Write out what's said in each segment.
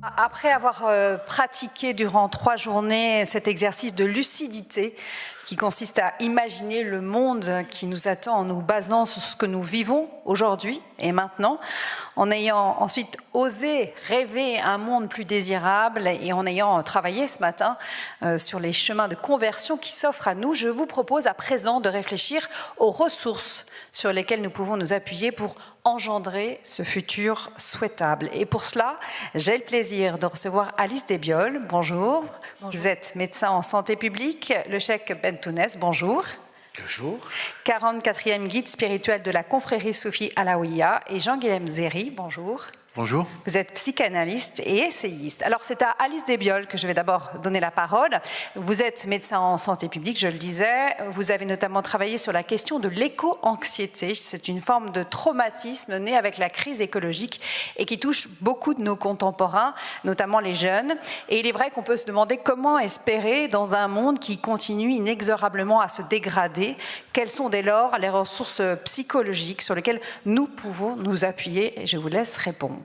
Après avoir pratiqué durant 3 journées cet exercice de lucidité qui consiste à imaginer le monde qui nous attend en nous basant sur ce que nous vivons aujourd'hui et maintenant, en ayant ensuite osé rêver un monde plus désirable et en ayant travaillé ce matin sur les chemins de conversion qui s'offrent à nous, je vous propose à présent de réfléchir aux ressources sur lesquelles nous pouvons nous appuyer pour engendrer ce futur souhaitable. Et pour cela, j'ai le plaisir de recevoir Alice Desbioles. Bonjour. Bonjour. Vous êtes médecin en santé publique, le Cheikh Bentounès. Bonjour. Bonjour. 44e guide spirituel de la confrérie Soufi Alaouia et Jean-Guilhem Zéry. Bonjour. Bonjour. Vous êtes psychanalyste et essayiste. Alors, c'est à Alice Desbioles que je vais d'abord donner la parole. Vous êtes médecin en santé publique, je le disais. Vous avez notamment travaillé sur la question de l'éco-anxiété. C'est une forme de traumatisme née avec la crise écologique et qui touche beaucoup de nos contemporains, notamment les jeunes. Et il est vrai qu'on peut se demander comment espérer dans un monde qui continue inexorablement à se dégrader. Quelles sont dès lors les ressources psychologiques sur lesquelles nous pouvons nous appuyer? Et je vous laisse répondre.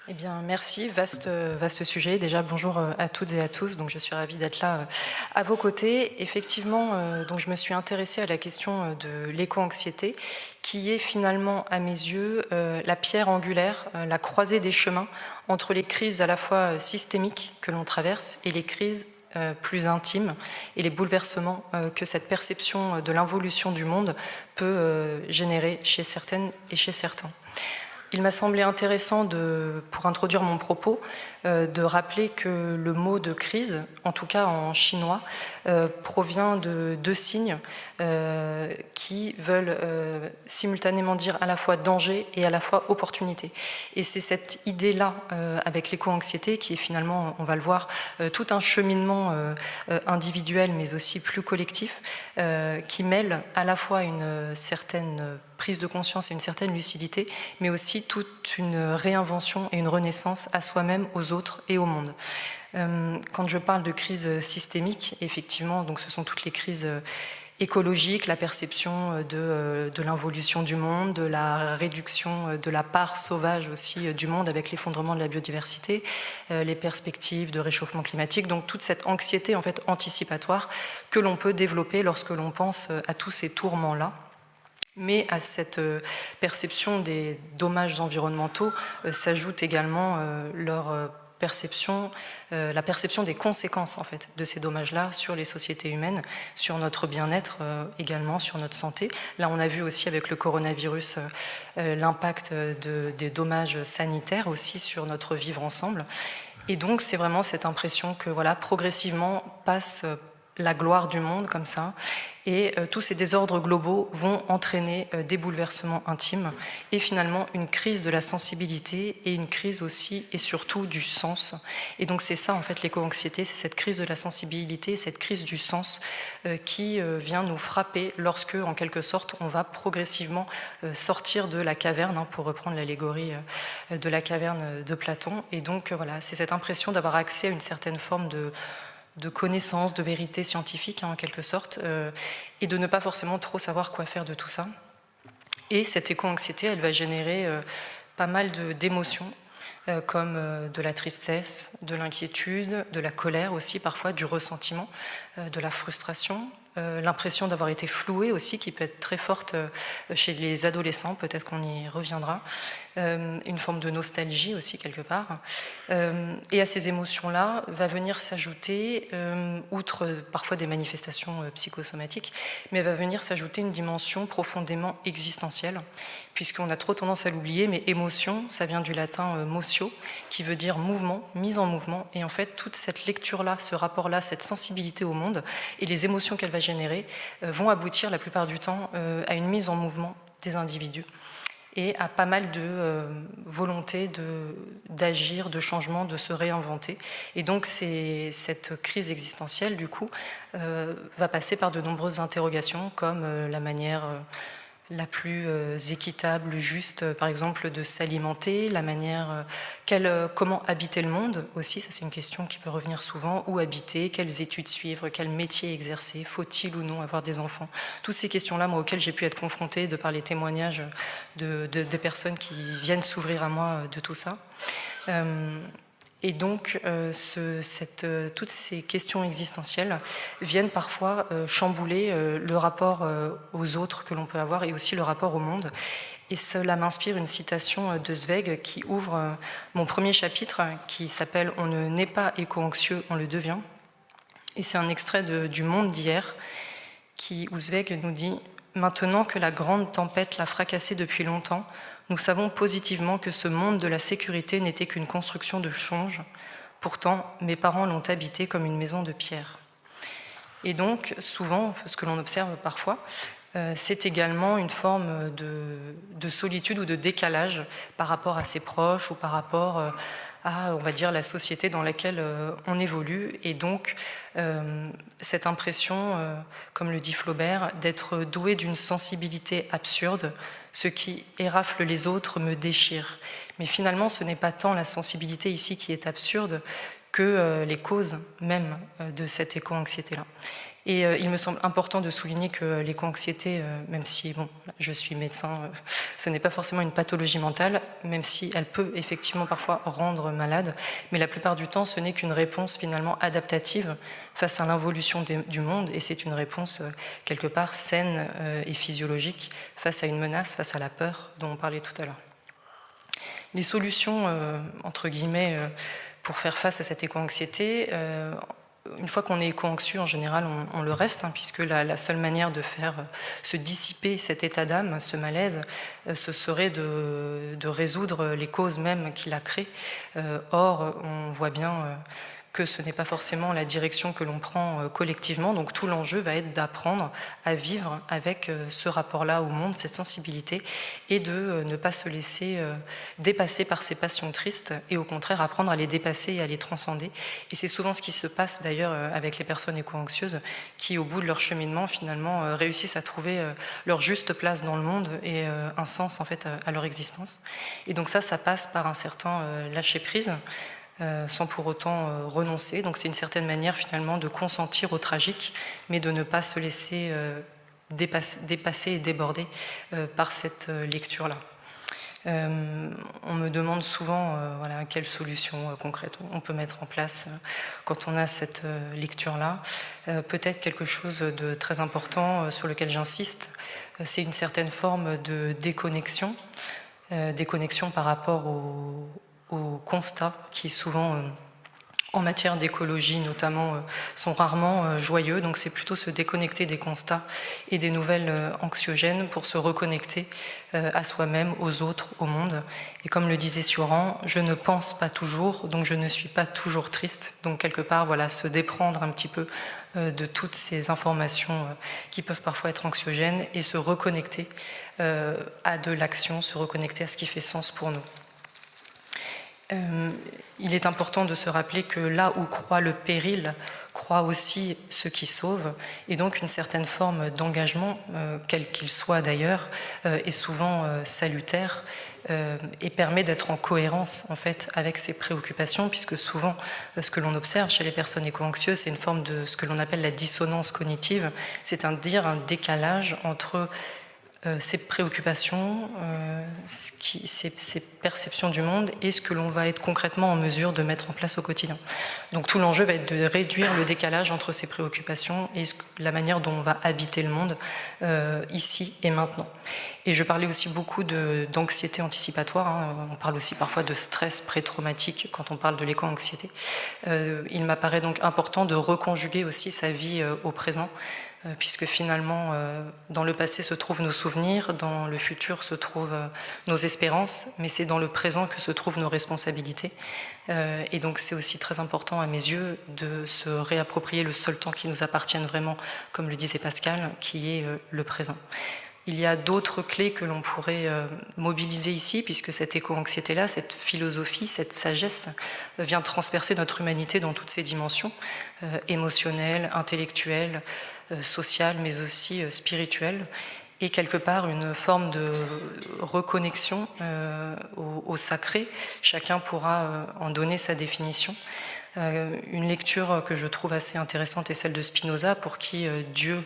Eh bien, merci. Vaste sujet. Déjà, bonjour à toutes et à tous. Donc, je suis ravie d'être là à vos côtés. Effectivement, donc, je me suis intéressée à la question de l'éco-anxiété, qui est finalement, à mes yeux, la pierre angulaire, la croisée des chemins entre les crises à la fois systémiques que l'on traverse et les crises plus intimes et les bouleversements que cette perception de l'involution du monde peut générer chez certaines et chez certains. Il m'a semblé intéressant, pour introduire mon propos, de rappeler que le mot de crise, en tout cas en chinois, provient de 2 signes qui veulent simultanément dire à la fois danger et à la fois opportunité. Et c'est cette idée-là, avec l'éco-anxiété, qui est finalement, on va le voir, tout un cheminement individuel, mais aussi plus collectif, qui mêle à la fois une certaine prise de conscience et une certaine lucidité, mais aussi toute une réinvention et une renaissance à soi-même, aux autres et au monde. Quand je parle de crise systémique, effectivement, donc ce sont toutes les crises écologiques, la perception de l'involution du monde, de la réduction de la part sauvage aussi du monde avec l'effondrement de la biodiversité, les perspectives de réchauffement climatique, donc toute cette anxiété en fait anticipatoire que l'on peut développer lorsque l'on pense à tous ces tourments-là. Mais à cette perception des dommages environnementaux s'ajoute également la perception des conséquences en fait, de ces dommages-là sur les sociétés humaines, sur notre bien-être également, sur notre santé. Là, on a vu aussi avec le coronavirus l'impact des dommages sanitaires aussi sur notre vivre ensemble. Et donc, c'est vraiment cette impression que voilà, progressivement passe la gloire du monde comme ça, et tous ces désordres globaux vont entraîner des bouleversements intimes et finalement une crise de la sensibilité et une crise aussi et surtout du sens. Et donc c'est ça en fait l'éco-anxiété, c'est cette crise de la sensibilité, cette crise du sens qui vient nous frapper lorsque en quelque sorte on va progressivement sortir de la caverne, hein, pour reprendre l'allégorie de la caverne de Platon. Et donc voilà, c'est cette impression d'avoir accès à une certaine forme de connaissances, de vérité scientifique, hein, en quelque sorte, et de ne pas forcément trop savoir quoi faire de tout ça. Et cette éco-anxiété, elle va générer pas mal d'émotions, comme de la tristesse, de l'inquiétude, de la colère aussi, parfois du ressentiment, de la frustration, l'impression d'avoir été floué aussi, qui peut être très forte chez les adolescents, peut-être qu'on y reviendra, une forme de nostalgie aussi quelque part. Et à ces émotions-là va venir s'ajouter, outre parfois des manifestations psychosomatiques, mais va venir s'ajouter une dimension profondément existentielle, puisqu'on a trop tendance à l'oublier, mais émotion, ça vient du latin motio, qui veut dire mouvement, mise en mouvement, et en fait toute cette lecture-là, ce rapport-là, cette sensibilité au monde, et les émotions qu'elle va générer vont aboutir la plupart du temps à une mise en mouvement des individus et à pas mal de volonté d'agir, de changement, de se réinventer. Et donc cette crise existentielle, du coup, va passer par de nombreuses interrogations, comme la manière la plus équitable, juste, par exemple, de s'alimenter, la manière, comment habiter le monde aussi, ça c'est une question qui peut revenir souvent, où habiter, quelles études suivre, quel métier exercer, faut-il ou non avoir des enfants, toutes ces questions-là, moi, auxquelles j'ai pu être confrontée de par les témoignages des personnes qui viennent s'ouvrir à moi de tout ça. Et donc, toutes ces questions existentielles viennent parfois chambouler le rapport aux autres que l'on peut avoir et aussi le rapport au monde. Et cela m'inspire une citation de Zweig qui ouvre mon premier chapitre, qui s'appelle « On ne naît pas éco-anxieux, on le devient ». Et c'est un extrait du Monde d'hier, où Zweig nous dit « Maintenant que la grande tempête l'a fracassé depuis longtemps, nous savons positivement que ce monde de la sécurité n'était qu'une construction de change. Pourtant, mes parents l'ont habité comme une maison de pierre. » Et donc, souvent, ce que l'on observe parfois, c'est également une forme de solitude ou de décalage par rapport à ses proches ou par rapport à, on va dire, la société dans laquelle on évolue. Et donc, cette impression, comme le dit Flaubert, d'être doué d'une sensibilité absurde, ce qui érafle les autres me déchire. Mais finalement, ce n'est pas tant la sensibilité ici qui est absurde que les causes même de cette éco-anxiété-là. Et il me semble important de souligner que l'éco-anxiété, même si je suis médecin, ce n'est pas forcément une pathologie mentale, même si elle peut effectivement parfois rendre malade, mais la plupart du temps, ce n'est qu'une réponse finalement adaptative face à l'involution du monde, et c'est une réponse quelque part saine et physiologique face à une menace, face à la peur dont on parlait tout à l'heure. Les solutions, entre guillemets, pour faire face à cette éco-anxiété, une fois qu'on est éco-anxieux, en général, on le reste, puisque la seule manière de faire se dissiper cet état d'âme, ce malaise, ce serait de résoudre les causes mêmes qui l'a créé. Or, on voit bien que ce n'est pas forcément la direction que l'on prend collectivement, donc tout l'enjeu va être d'apprendre à vivre avec ce rapport-là au monde, cette sensibilité, et de ne pas se laisser dépasser par ces passions tristes, et au contraire apprendre à les dépasser et à les transcender. Et c'est souvent ce qui se passe d'ailleurs avec les personnes éco-anxieuses, qui au bout de leur cheminement finalement réussissent à trouver leur juste place dans le monde et un sens en fait à leur existence. Et donc ça passe par un certain lâcher-prise, sans pour autant renoncer. Donc c'est une certaine manière finalement de consentir au tragique, mais de ne pas se laisser dépasser et déborder par cette lecture-là. On me demande souvent quelles solutions concrètes on peut mettre en place quand on a cette lecture-là. Peut-être quelque chose de très important sur lequel j'insiste, c'est une certaine forme de déconnexion, déconnexion par rapport aux constats qui souvent, en matière d'écologie notamment, sont rarement joyeux. Donc c'est plutôt se déconnecter des constats et des nouvelles anxiogènes pour se reconnecter à soi-même, aux autres, au monde. Et comme le disait Cioran, je ne pense pas toujours, donc je ne suis pas toujours triste. Donc quelque part, se déprendre un petit peu de toutes ces informations qui peuvent parfois être anxiogènes et se reconnecter à de l'action, se reconnecter à ce qui fait sens pour nous. Il est important de se rappeler que là où croit le péril, croit aussi ce qui sauve, et donc une certaine forme d'engagement, quel qu'il soit d'ailleurs, est souvent salutaire et permet d'être en cohérence en fait avec ses préoccupations, puisque souvent ce que l'on observe chez les personnes éco-anxieuses, c'est une forme de ce que l'on appelle la dissonance cognitive, c'est-à-dire un décalage entre ces préoccupations, ces perceptions du monde et ce que l'on va être concrètement en mesure de mettre en place au quotidien. Donc tout l'enjeu va être de réduire le décalage entre ces préoccupations et la manière dont on va habiter le monde ici et maintenant. Et je parlais aussi beaucoup d'anxiété anticipatoire, on parle aussi parfois de stress pré-traumatique quand on parle de l'éco-anxiété. Il m'apparaît donc important de reconjuguer aussi sa vie au présent, puisque finalement, dans le passé se trouvent nos souvenirs, dans le futur se trouvent nos espérances, mais c'est dans le présent que se trouvent nos responsabilités. Et donc c'est aussi très important à mes yeux de se réapproprier le seul temps qui nous appartienne vraiment, comme le disait Pascal, qui est le présent. Il y a d'autres clés que l'on pourrait mobiliser ici, puisque cette éco-anxiété-là, cette philosophie, cette sagesse vient transpercer notre humanité dans toutes ses dimensions, émotionnelles, intellectuelles, sociales, mais aussi spirituelles, et quelque part une forme de reconnexion au sacré. Chacun pourra en donner sa définition. Une lecture que je trouve assez intéressante est celle de Spinoza, pour qui Dieu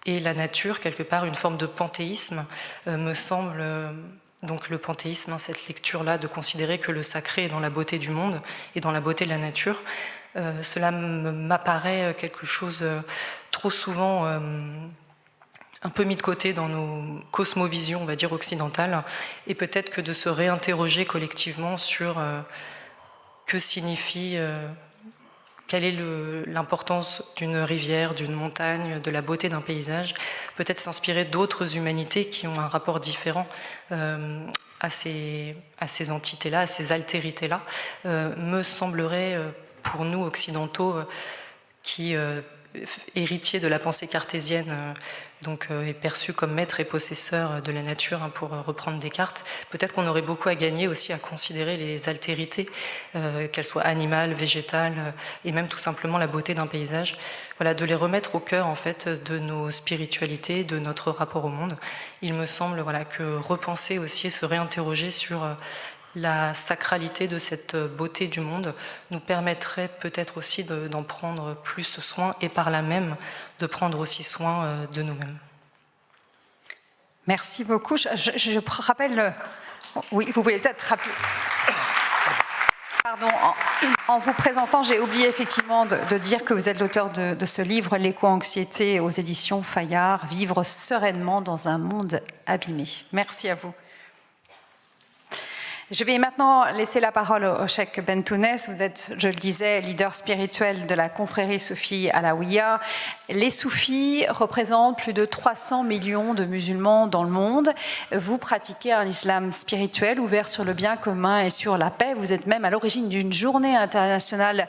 et la nature, quelque part, une forme de panthéisme, me semble Donc le panthéisme, cette lecture-là, de considérer que le sacré est dans la beauté du monde et dans la beauté de la nature, cela m'apparaît quelque chose trop souvent un peu mis de côté dans nos cosmovisions, on va dire, occidentales, et peut-être que de se réinterroger collectivement sur que signifie, quelle est l'importance d'une rivière, d'une montagne, de la beauté d'un paysage, peut-être s'inspirer d'autres humanités qui ont un rapport différent à ces entités-là, à ces altérités-là, me semblerait, pour nous occidentaux, qui héritiers de la pensée cartésienne, donc est perçu comme maître et possesseur de la nature, hein, pour reprendre Descartes, peut-être qu'on aurait beaucoup à gagner aussi à considérer les altérités, qu'elles soient animales, végétales, et même tout simplement la beauté d'un paysage, voilà, de les remettre au cœur en fait de nos spiritualités, de notre rapport au monde. Il me semble, voilà, que repenser aussi et se réinterroger sur la sacralité de cette beauté du monde nous permettrait peut-être aussi d'en prendre plus soin et par là même de prendre aussi soin de nous-mêmes. Merci beaucoup. Je rappelle... Oui, vous voulez peut-être rappeler... Pardon, en vous présentant, j'ai oublié effectivement de dire que vous êtes l'auteur de ce livre, L'éco-anxiété, aux éditions Fayard, Vivre sereinement dans un monde abîmé. Merci à vous. Je vais maintenant laisser la parole au Cheikh Bentounès. Vous êtes, je le disais, leader spirituel de la confrérie soufie Alaouia. Les soufis représentent plus de 300 millions de musulmans dans le monde. Vous pratiquez un islam spirituel ouvert sur le bien commun et sur la paix. Vous êtes même à l'origine d'une journée internationale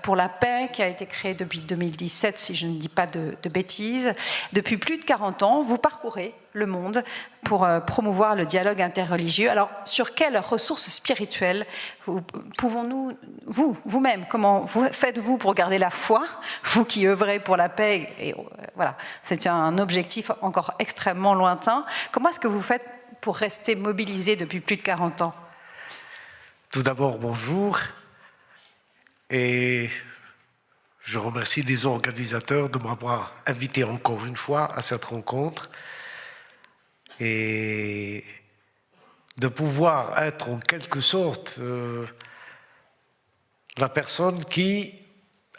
pour la paix qui a été créée depuis 2017, si je ne dis pas de bêtises. Depuis plus de 40 ans, vous parcourez le monde pour promouvoir le dialogue interreligieux. Alors, sur quelles ressources spirituelles pouvons-nous, vous-même, comment faites-vous pour garder la foi, vous qui œuvrez pour la paix, et voilà, c'est un objectif encore extrêmement lointain. Comment est-ce que vous faites pour rester mobilisé depuis plus de 40 ans? Tout d'abord, bonjour, et je remercie les organisateurs de m'avoir invité encore une fois à cette rencontre, et de pouvoir être en quelque sorte la personne qui,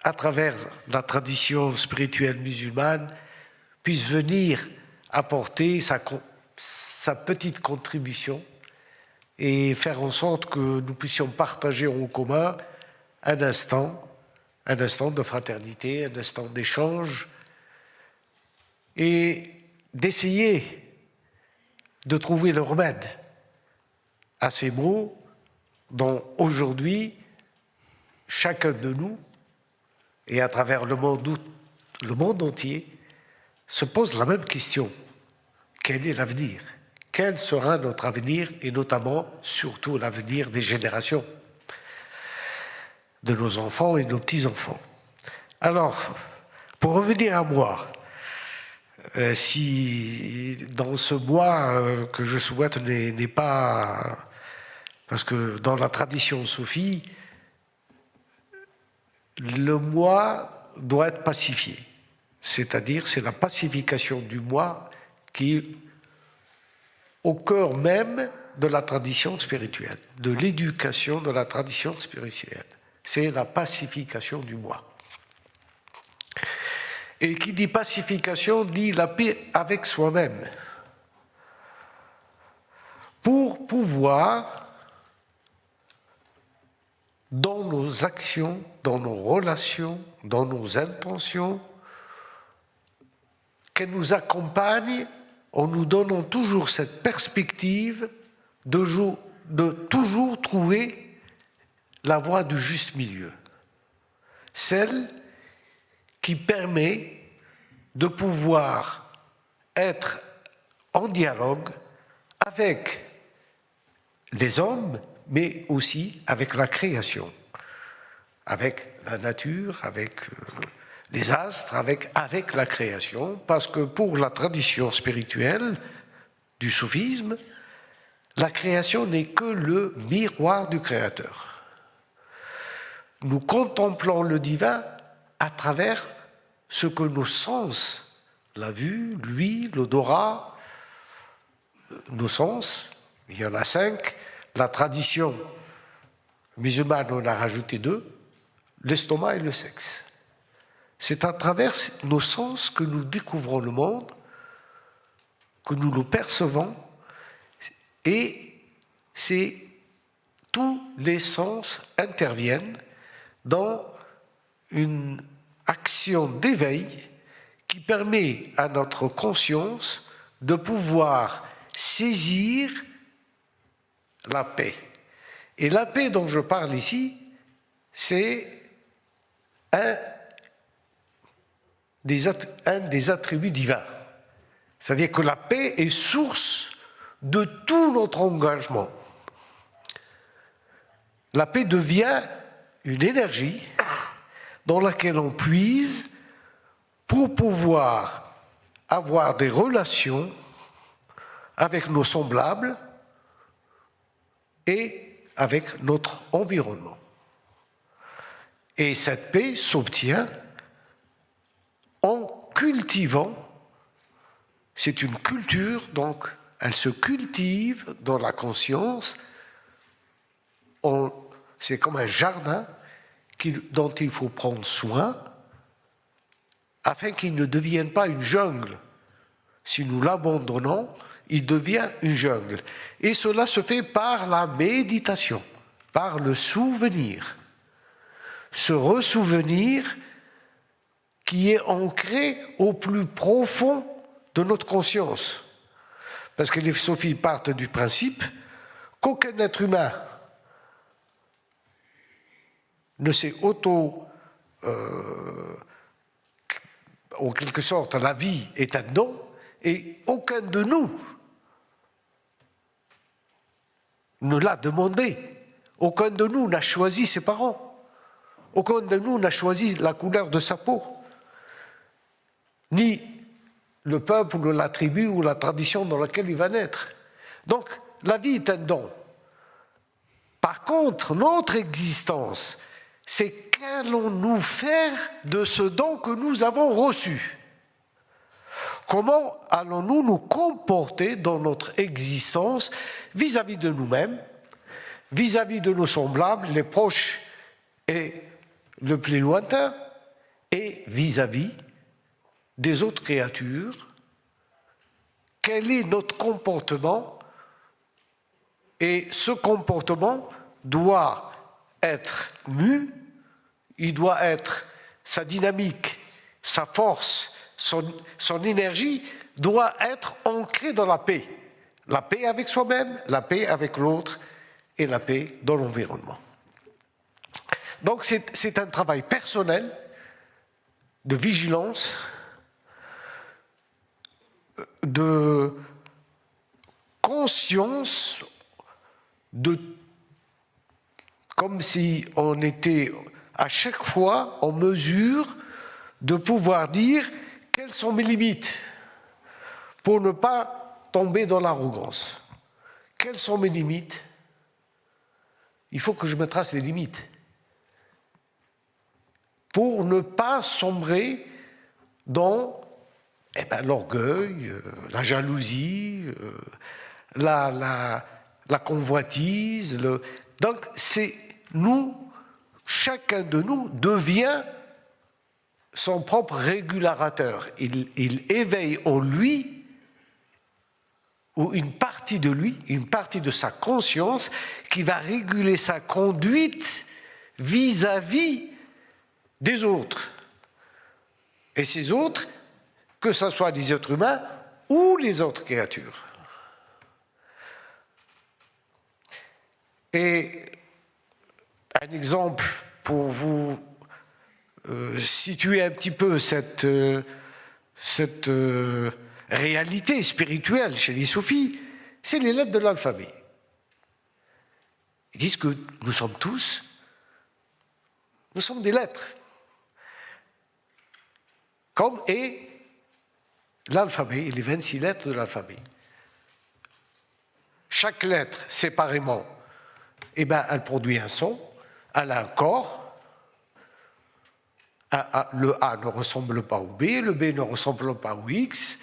à travers la tradition spirituelle musulmane, puisse venir apporter sa petite contribution et faire en sorte que nous puissions partager en commun un instant de fraternité, un instant d'échange, et d'essayer de trouver le remède à ces maux dont aujourd'hui chacun de nous, et à travers le monde entier, se pose la même question. Quel est l'avenir? Quel sera notre avenir, et notamment, surtout, l'avenir des générations, de nos enfants et de nos petits-enfants? Alors, pour revenir à moi, si dans ce mois que je souhaite n'est pas... Parce que dans la tradition soufie, le moi doit être pacifié. C'est-à-dire, c'est la pacification du moi qui est au cœur même de la tradition spirituelle, de l'éducation de la tradition spirituelle. C'est la pacification du moi. Et qui dit pacification dit la paix avec soi-même. Pour pouvoir, dans nos actions, dans nos relations, dans nos intentions, qu'elles nous accompagnent en nous donnant toujours cette perspective de toujours trouver la voie du juste milieu. Celle qui permet de pouvoir être en dialogue avec les hommes, mais aussi avec la création, avec la nature, avec les astres, avec la création, parce que pour la tradition spirituelle du soufisme, la création n'est que le miroir du Créateur. Nous contemplons le divin à travers ce que nos sens, la vue, l'ouïe, l'odorat, nos sens, Il y en a 5. La tradition musulmane en a rajouté 2, l'estomac et le sexe. C'est à travers nos sens que nous découvrons le monde, que nous le percevons, et tous les sens interviennent dans une action d'éveil qui permet à notre conscience de pouvoir saisir la paix. Et la paix dont je parle ici, c'est un des attributs divins. C'est-à-dire que la paix est source de tout notre engagement. La paix devient une énergie dans laquelle on puise pour pouvoir avoir des relations avec nos semblables et avec notre environnement. Et cette paix s'obtient en cultivant, c'est une culture, donc elle se cultive dans la conscience, c'est comme un jardin dont il faut prendre soin afin qu'il ne devienne pas une jungle. Si nous l'abandonnons, il devient une jungle. Et cela se fait par la méditation, par le souvenir. Ce ressouvenir qui est ancré au plus profond de notre conscience. Parce que les philosophies partent du principe qu'aucun être humain ne s'est en quelque sorte, la vie est un don, et aucun de nous ne l'a demandé. Aucun de nous n'a choisi ses parents. Aucun de nous n'a choisi la couleur de sa peau. Ni le peuple ou la tribu ou la tradition dans laquelle il va naître. Donc, la vie est un don. Par contre, notre existence, c'est qu'allons-nous faire de ce don que nous avons reçu? Comment allons-nous nous comporter dans notre existence vis-à-vis de nous-mêmes, vis-à-vis de nos semblables, les proches et le plus lointain, et vis-à-vis des autres créatures? Quel est notre comportement? Et ce comportement doit être mu, il doit être, sa dynamique, sa force, son énergie doit être ancrée dans la paix. La paix avec soi-même, la paix avec l'autre et la paix dans l'environnement. Donc c'est un travail personnel de vigilance, de conscience, comme si on était à chaque fois en mesure de pouvoir dire quelles sont mes limites pour ne pas tomber dans l'arrogance. Quelles sont mes limites? Il faut que je me trace les limites pour ne pas sombrer dans l'orgueil, la jalousie, la convoitise. Donc, c'est nous, chacun de nous devient son propre régulateur. Il éveille en lui, ou une partie de lui, une partie de sa conscience, qui va réguler sa conduite vis-à-vis des autres. Et ces autres, que ce soit les êtres humains ou les autres créatures. Et un exemple pour vous situer un petit peu cette réalité spirituelle chez les soufis, c'est les lettres de l'alphabet. Ils disent que nous sommes des lettres. Comme est l'alphabet, les 26 lettres de l'alphabet. Chaque lettre, séparément, elle produit un son, elle a un corps. Le A ne ressemble pas au B, le B ne ressemble pas au X,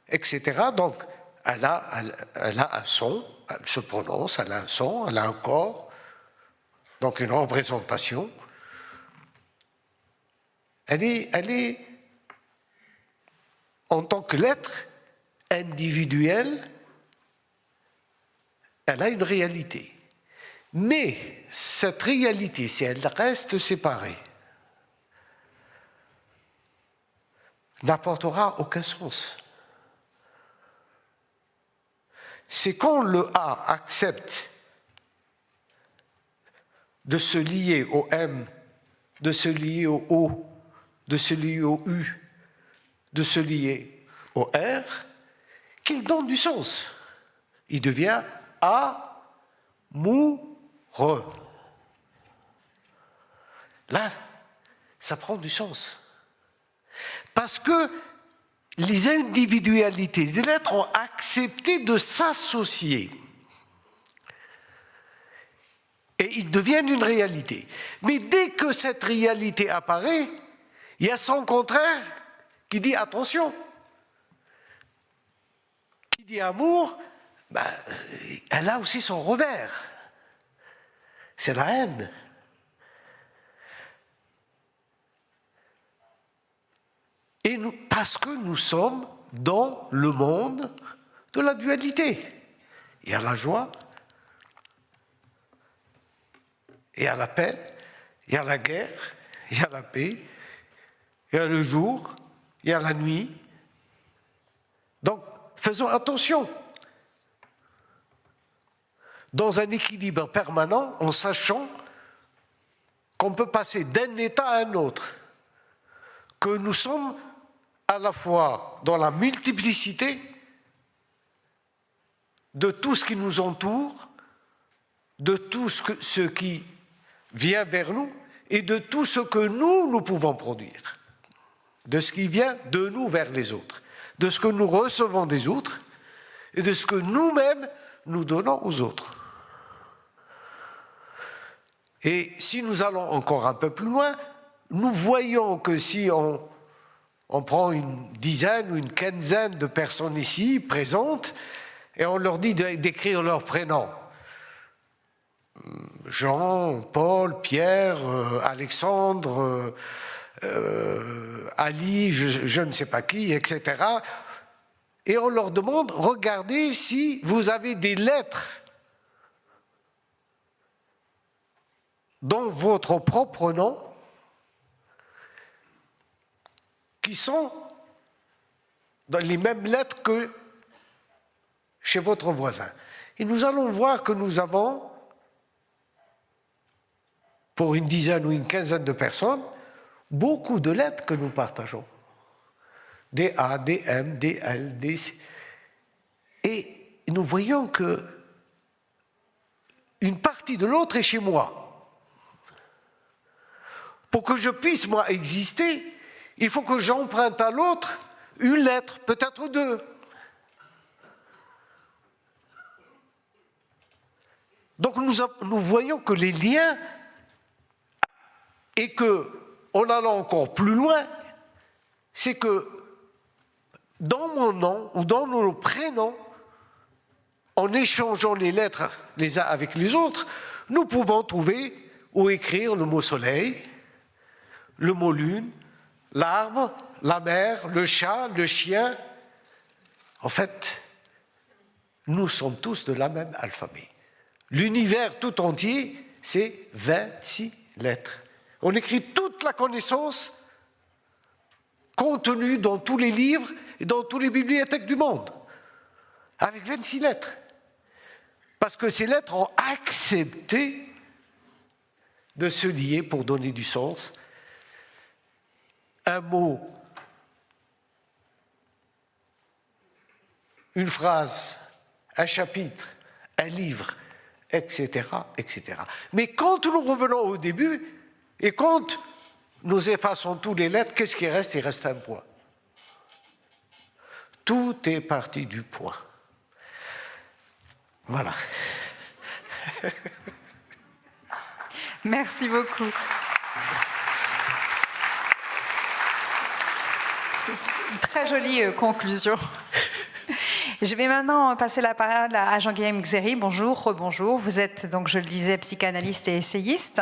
etc. Donc, elle a un son, elle se prononce, elle a un son, elle a un corps, donc une représentation. Elle est en tant que l'être individuel, elle a une réalité. Mais cette réalité, si elle reste séparée, n'apportera aucun sens. C'est quand le A accepte de se lier au M, de se lier au O, de se lier au U, de se lier au R, qu'il donne du sens. Il devient amoureux. Là, ça prend du sens. Parce que les individualités des lettres ont accepté de s'associer. Et ils deviennent une réalité. Mais dès que cette réalité apparaît, il y a son contraire qui dit attention. Qui dit amour, elle a aussi son revers. C'est la haine. Et parce que nous sommes dans le monde de la dualité. Il y a la joie, il y a la peine, il y a la guerre, il y a la paix, il y a le jour, il y a la nuit. Donc, faisons attention. Dans un équilibre permanent, en sachant qu'on peut passer d'un état à un autre, que nous sommes à la fois dans la multiplicité de tout ce qui nous entoure, de tout ce qui vient vers nous et de tout ce que nous pouvons produire, de ce qui vient de nous vers les autres, de ce que nous recevons des autres et de ce que nous-mêmes nous donnons aux autres. Et si nous allons encore un peu plus loin, nous voyons que si on prend une dizaine ou une quinzaine de personnes ici présentes et on leur dit d'écrire leur prénom, Jean, Paul, Pierre, Alexandre, Ali, je ne sais pas qui, etc. Et on leur demande, regardez si vous avez des lettres dans votre propre nom qui sont dans les mêmes lettres que chez votre voisin. Et nous allons voir que nous avons, pour une dizaine ou une quinzaine de personnes, beaucoup de lettres que nous partageons. Des A, des M, des L, des C. Et nous voyons que une partie de l'autre est chez moi. Pour que je puisse, moi, exister, il faut que j'emprunte à l'autre une lettre, peut-être deux. Donc nous voyons que les liens, et que, en allant encore plus loin, c'est que dans mon nom ou dans nos prénoms, en échangeant les lettres les uns avec les autres, nous pouvons trouver ou écrire le mot soleil, le mot lune, l'arbre, la mer, le chat, le chien. En fait, nous sommes tous de la même alphabet. L'univers tout entier, c'est 26 lettres. On écrit toute la connaissance contenue dans tous les livres et dans toutes les bibliothèques du monde, avec 26 lettres. Parce que ces lettres ont accepté de se lier pour donner du sens. Un mot, une phrase, un chapitre, un livre, etc., etc. Mais quand nous revenons au début, et quand nous effaçons toutes les lettres, qu'est-ce qui reste? Il reste un point. Tout est parti du point. Voilà. Merci beaucoup. C'est une très jolie conclusion. Je vais maintenant passer la parole à Jean-Guillaume Xéry. Bonjour, rebonjour. Vous êtes, donc, je le disais, psychanalyste et essayiste.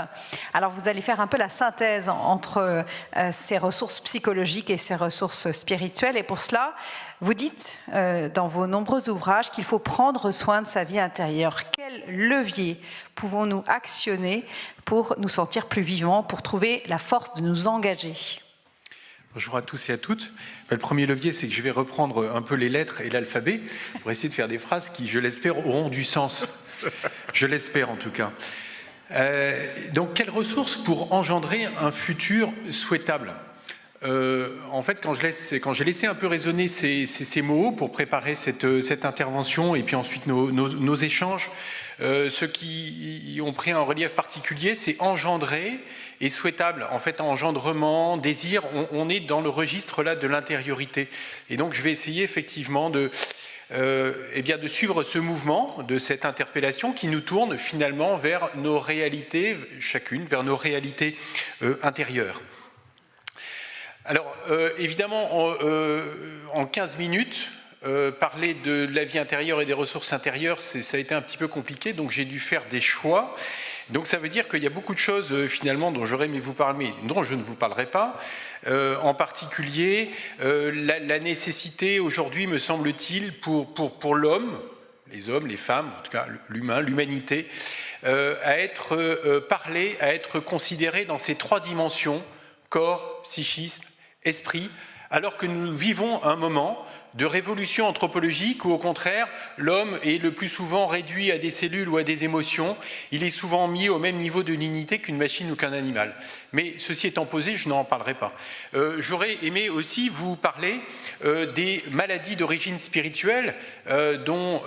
Alors, vous allez faire un peu la synthèse entre ces ressources psychologiques et ces ressources spirituelles. Et pour cela, vous dites dans vos nombreux ouvrages qu'il faut prendre soin de sa vie intérieure. Quel levier pouvons-nous actionner pour nous sentir plus vivants, pour trouver la force de nous engager ? Bonjour à tous et à toutes. Le premier levier, c'est que je vais reprendre un peu les lettres et l'alphabet pour essayer de faire des phrases qui, je l'espère, auront du sens. Je l'espère en tout cas. Donc, quelles ressources pour engendrer un futur souhaitable ? En fait, quand j'ai laissé un peu résonner ces mots pour préparer cette intervention et puis ensuite nos échanges, ceux qui ont pris un relief particulier, c'est engendrer et souhaitable. En fait, engendrement, désir, on est dans le registre là de l'intériorité. Et donc, je vais essayer effectivement de suivre ce mouvement de cette interpellation qui nous tourne finalement vers nos réalités, chacune, vers nos réalités intérieures. Alors, évidemment, en 15 minutes, parler de la vie intérieure et des ressources intérieures, ça a été un petit peu compliqué, donc j'ai dû faire des choix. Donc ça veut dire qu'il y a beaucoup de choses finalement dont j'aurais aimé vous parler, dont je ne vous parlerai pas. En particulier, la nécessité aujourd'hui, me semble-t-il, pour l'homme, les hommes, les femmes, en tout cas l'humain, l'humanité, à être parlé, à être considéré dans ces trois dimensions, corps, psychisme, esprit, alors que nous vivons un moment de révolution anthropologique où, au contraire, l'homme est le plus souvent réduit à des cellules ou à des émotions. Il est souvent mis au même niveau de l'unité qu'une machine ou qu'un animal. Mais ceci étant posé, je n'en parlerai pas. J'aurais aimé aussi vous parler des maladies d'origine spirituelle dont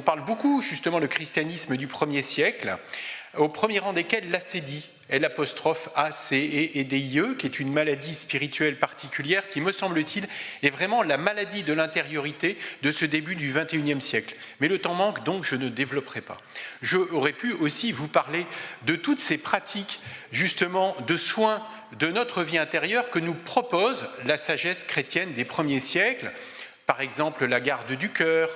parle beaucoup justement le christianisme du 1er siècle, au premier rang desquelles l'acédie. L'-A-C-E-D-I-E, qui est une maladie spirituelle particulière qui, me semble-t-il, est vraiment la maladie de l'intériorité de ce début du XXIe siècle. Mais le temps manque, donc je ne développerai pas. J'aurais pu aussi vous parler de toutes ces pratiques, justement, de soins de notre vie intérieure que nous propose la sagesse chrétienne des premiers siècles, par exemple la garde du cœur,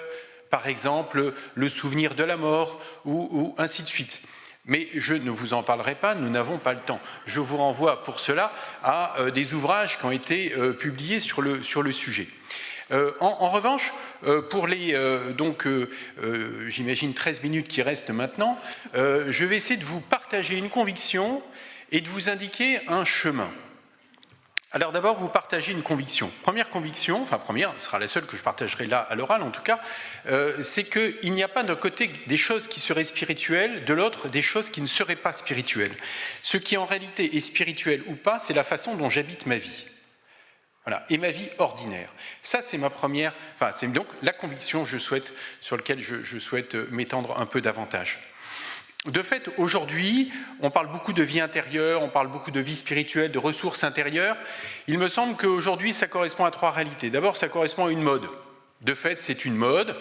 par exemple le souvenir de la mort, ou ainsi de suite. Mais je ne vous en parlerai pas, nous n'avons pas le temps. Je vous renvoie pour cela à des ouvrages qui ont été publiés sur le sujet. En revanche, pour les j'imagine 13 minutes qui restent maintenant, je vais essayer de vous partager une conviction et de vous indiquer un chemin. Alors d'abord, vous partagez une conviction. Première conviction, enfin première, ce sera la seule que je partagerai là à l'oral en tout cas, c'est qu'il n'y a pas d'un côté des choses qui seraient spirituelles, de l'autre des choses qui ne seraient pas spirituelles. Ce qui en réalité est spirituel ou pas, c'est la façon dont j'habite ma vie. Voilà, et ma vie ordinaire. Ça, c'est ma première, enfin c'est donc la conviction sur laquelle je souhaite m'étendre un peu davantage. De fait, aujourd'hui, on parle beaucoup de vie intérieure, on parle beaucoup de vie spirituelle, de ressources intérieures. Il me semble qu'aujourd'hui, ça correspond à trois réalités. D'abord, ça correspond à une mode. De fait, c'est une mode.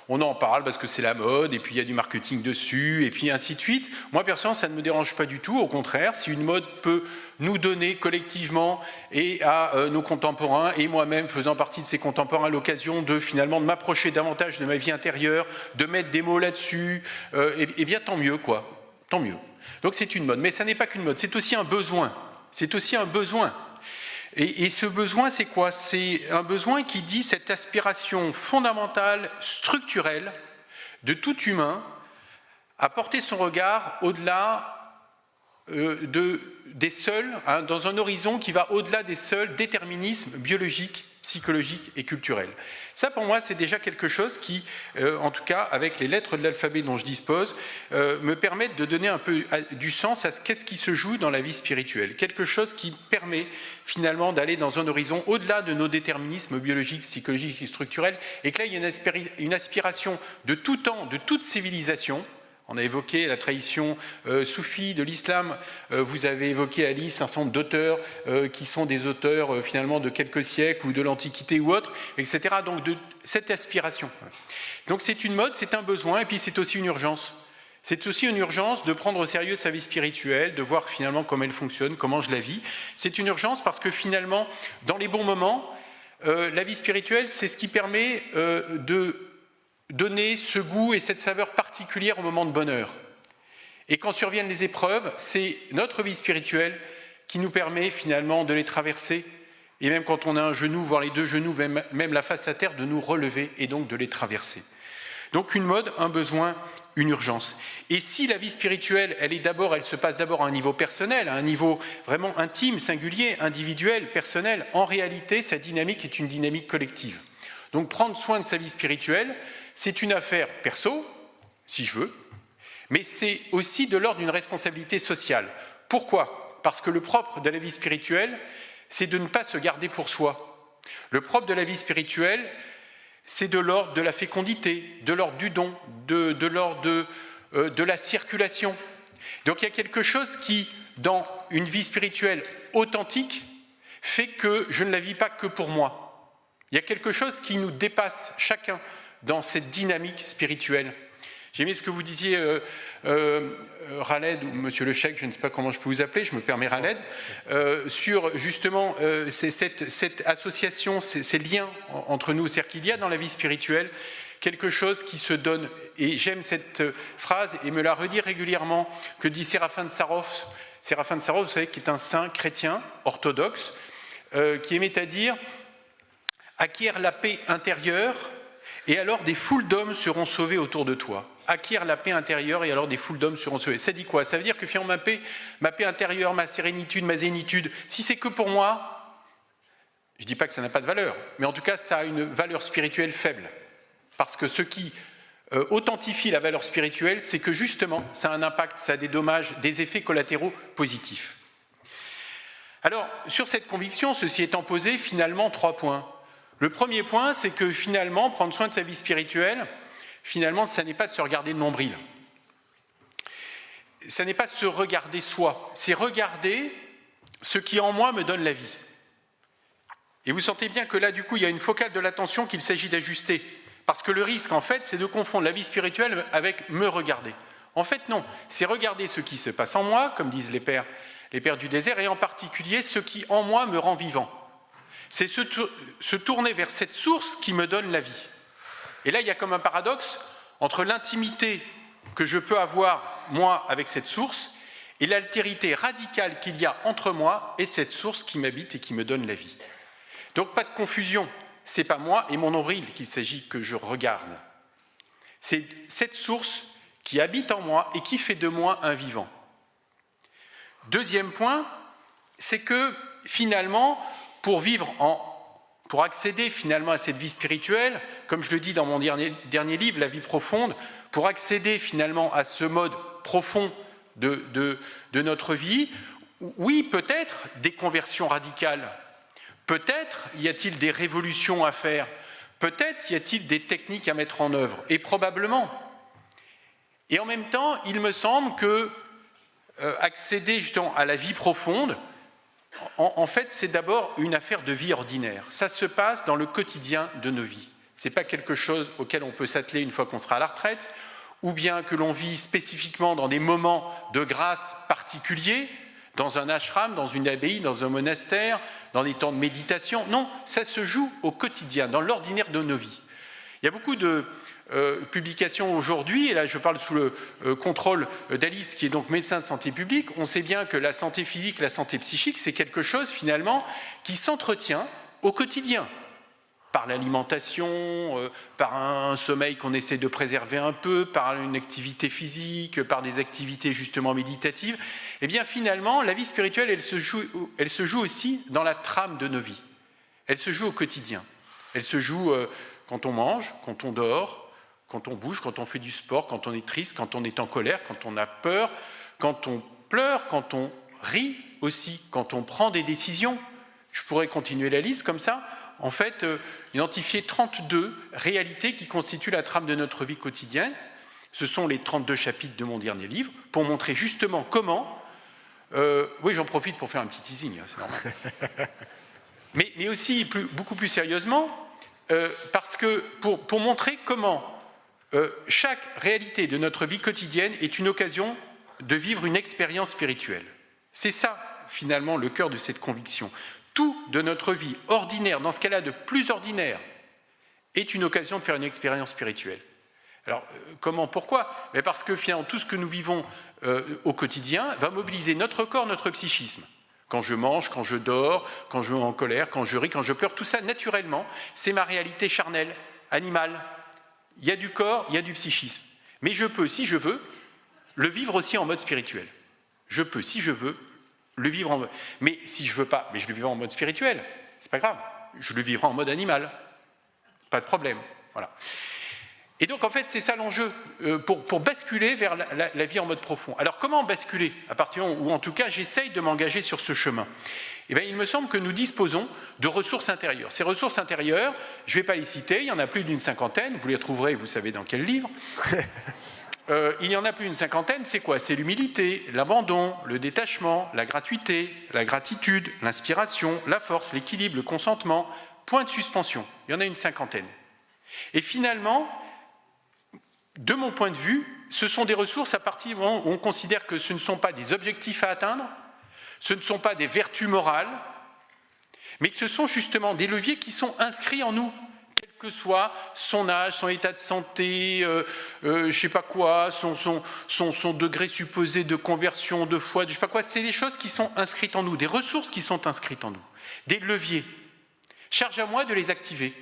On en parle parce que c'est la mode, et puis il y a du marketing dessus, et puis ainsi de suite. Moi, personnellement, ça ne me dérange pas du tout. Au contraire, si une mode peut nous donner collectivement et à nos contemporains, et moi-même faisant partie de ces contemporains, l'occasion de finalement de m'approcher davantage de ma vie intérieure, de mettre des mots là-dessus, eh bien tant mieux, quoi. Tant mieux. Donc c'est une mode. Mais ça n'est pas qu'une mode, c'est aussi un besoin. C'est aussi un besoin. Et ce besoin, c'est quoi? C'est un besoin qui dit cette aspiration fondamentale, structurelle, de tout humain à porter son regard au-delà des seuls, dans un horizon qui va au-delà des seuls déterminismes biologiques, psychologiques et culturels. Ça, pour moi, c'est déjà quelque chose qui, en tout cas, avec les lettres de l'alphabet dont je dispose, me permettent de donner un peu du sens à qu'est-ce qui se joue dans la vie spirituelle. Quelque chose qui permet, finalement, d'aller dans un horizon au-delà de nos déterminismes biologiques, psychologiques et structurels, et que là, il y a une aspiration de tout temps, de toute civilisation. On a évoqué la tradition soufie de l'islam, vous avez évoqué, Alice, un certain nombre d'auteurs qui sont des auteurs finalement de quelques siècles ou de l'Antiquité ou autres, etc. Donc de cette aspiration. Donc c'est une mode, c'est un besoin et puis c'est aussi une urgence. C'est aussi une urgence de prendre au sérieux sa vie spirituelle, de voir finalement comment elle fonctionne, comment je la vis. C'est une urgence parce que finalement, dans les bons moments, la vie spirituelle, c'est ce qui permet de donner ce goût et cette saveur particulière au moment de bonheur. Et quand surviennent les épreuves, c'est notre vie spirituelle qui nous permet finalement de les traverser, et même quand on a un genou, voire les deux genoux, même la face à terre, de nous relever et donc de les traverser. Donc une mode, un besoin, une urgence. Et si la vie spirituelle, elle se passe d'abord à un niveau personnel, à un niveau vraiment intime, singulier, individuel, personnel, en réalité, sa dynamique est une dynamique collective. Donc prendre soin de sa vie spirituelle, c'est une affaire perso, si je veux, mais c'est aussi de l'ordre d'une responsabilité sociale. Pourquoi ? Parce que le propre de la vie spirituelle, c'est de ne pas se garder pour soi. Le propre de la vie spirituelle, c'est de l'ordre de la fécondité, de l'ordre du don, de l'ordre de la circulation. Donc il y a quelque chose qui, dans une vie spirituelle authentique, fait que je ne la vis pas que pour moi. Il y a quelque chose qui nous dépasse chacun dans cette dynamique spirituelle. J'ai aimé ce que vous disiez, Raled, ou Monsieur Le Cheikh, je ne sais pas comment je peux vous appeler, je me permets Raled, sur justement cette association, ces liens entre nous. C'est-à-dire qu'il y a dans la vie spirituelle quelque chose qui se donne, et j'aime cette phrase, et me la redit régulièrement, que dit Séraphin de Sarov. Séraphin de Sarov, vous savez, qui est un saint chrétien orthodoxe, qui aimait à dire « Acquiert la paix intérieure, et alors des foules d'hommes seront sauvés autour de toi. » Acquiert la paix intérieure et alors des foules d'hommes seront sauvés. Ça dit quoi ? Ça veut dire que finalement ma paix intérieure, ma sérénitude, ma zénitude, si c'est que pour moi, je ne dis pas que ça n'a pas de valeur, mais en tout cas ça a une valeur spirituelle faible. Parce que ce qui authentifie la valeur spirituelle, c'est que justement ça a un impact, ça a des dommages, des effets collatéraux positifs. Alors sur cette conviction, ceci étant posé, finalement 3 points. Le premier point, c'est que finalement prendre soin de sa vie spirituelle, finalement, ça n'est pas de se regarder le nombril. Ça n'est pas se regarder soi, c'est regarder ce qui en moi me donne la vie. Et vous sentez bien que là, du coup, il y a une focale de l'attention qu'il s'agit d'ajuster. Parce que le risque, en fait, c'est de confondre la vie spirituelle avec me regarder. En fait, non, c'est regarder ce qui se passe en moi, comme disent les pères du désert, et en particulier ce qui en moi me rend vivant. C'est se tourner vers cette source qui me donne la vie. Et là, il y a comme un paradoxe entre l'intimité que je peux avoir, moi, avec cette source, et l'altérité radicale qu'il y a entre moi et cette source qui m'habite et qui me donne la vie. Donc, pas de confusion. C'est pas moi et mon nombril qu'il s'agit que je regarde. C'est cette source qui habite en moi et qui fait de moi un vivant. Deuxième point, c'est que, finalement, pour accéder finalement à cette vie spirituelle, comme je le dis dans mon dernier livre, La vie profonde, pour accéder finalement à ce mode profond de notre vie, oui, peut-être des conversions radicales, peut-être y a-t-il des révolutions à faire, peut-être y a-t-il des techniques à mettre en œuvre, et probablement. Et en même temps, il me semble que accéder justement à la vie profonde, en fait, c'est d'abord une affaire de vie ordinaire. Ça se passe dans le quotidien de nos vies. Ce n'est pas quelque chose auquel on peut s'atteler une fois qu'on sera à la retraite, ou bien que l'on vit spécifiquement dans des moments de grâce particuliers, dans un ashram, dans une abbaye, dans un monastère, dans des temps de méditation. Non, ça se joue au quotidien, dans l'ordinaire de nos vies. Il y a beaucoup de publications aujourd'hui, et là je parle sous le contrôle d'Alice, qui est donc médecin de santé publique. On sait bien que la santé physique, la santé psychique, c'est quelque chose finalement qui s'entretient au quotidien, par l'alimentation, par un sommeil qu'on essaie de préserver un peu, par une activité physique, par des activités justement méditatives. Eh bien finalement, la vie spirituelle, elle se joue aussi dans la trame de nos vies. Elle se joue au quotidien. Elle se joue quand on mange, quand on dort, quand on bouge, quand on fait du sport, quand on est triste, quand on est en colère, quand on a peur, quand on pleure, quand on rit aussi, quand on prend des décisions. Je pourrais continuer la liste comme ça. En fait, identifier 32 réalités qui constituent la trame de notre vie quotidienne. Ce sont les 32 chapitres de mon dernier livre, pour montrer justement comment... oui, j'en profite pour faire un petit teasing, hein, c'est normal. mais aussi, beaucoup plus sérieusement, parce que pour montrer comment chaque réalité de notre vie quotidienne est une occasion de vivre une expérience spirituelle. C'est ça, finalement, le cœur de cette conviction. Tout de notre vie ordinaire, dans ce qu'elle a de plus ordinaire, est une occasion de faire une expérience spirituelle. Alors, comment, pourquoi? Mais parce que finalement, tout ce que nous vivons au quotidien va mobiliser notre corps, notre psychisme. Quand je mange, quand je dors, quand je suis en colère, quand je ris, quand je pleure, tout ça, naturellement, c'est ma réalité charnelle, animale. Il y a du corps, il y a du psychisme. Mais je peux, si je veux, le vivre aussi en mode spirituel. Je peux, si je veux, le vivre en mode... Mais si je veux pas, mais je le vivrai en mode spirituel, c'est pas grave. Je le vivrai en mode animal. Pas de problème. Voilà. Et donc, en fait, c'est ça l'enjeu, pour basculer vers la vie en mode profond. Alors, comment basculer, à partir où, en tout cas, j'essaye de m'engager sur ce chemin? Eh bien, il me semble que nous disposons de ressources intérieures. Ces ressources intérieures, je ne vais pas les citer, il y en a plus d'une cinquantaine, vous les trouverez, vous savez dans quel livre. Il y en a plus d'une cinquantaine, c'est quoi? C'est l'humilité, l'abandon, le détachement, la gratuité, la gratitude, l'inspiration, la force, l'équilibre, le consentement, point de suspension. Il y en a une cinquantaine. Et finalement, de mon point de vue, ce sont des ressources à partir du moment où on considère que ce ne sont pas des objectifs à atteindre, ce ne sont pas des vertus morales, mais que ce sont justement des leviers qui sont inscrits en nous, quel que soit son âge, son état de santé, je ne sais pas quoi, son degré supposé de conversion, de foi, de je ne sais pas quoi. C'est des choses qui sont inscrites en nous, des ressources qui sont inscrites en nous, des leviers. Charge à moi de les activer,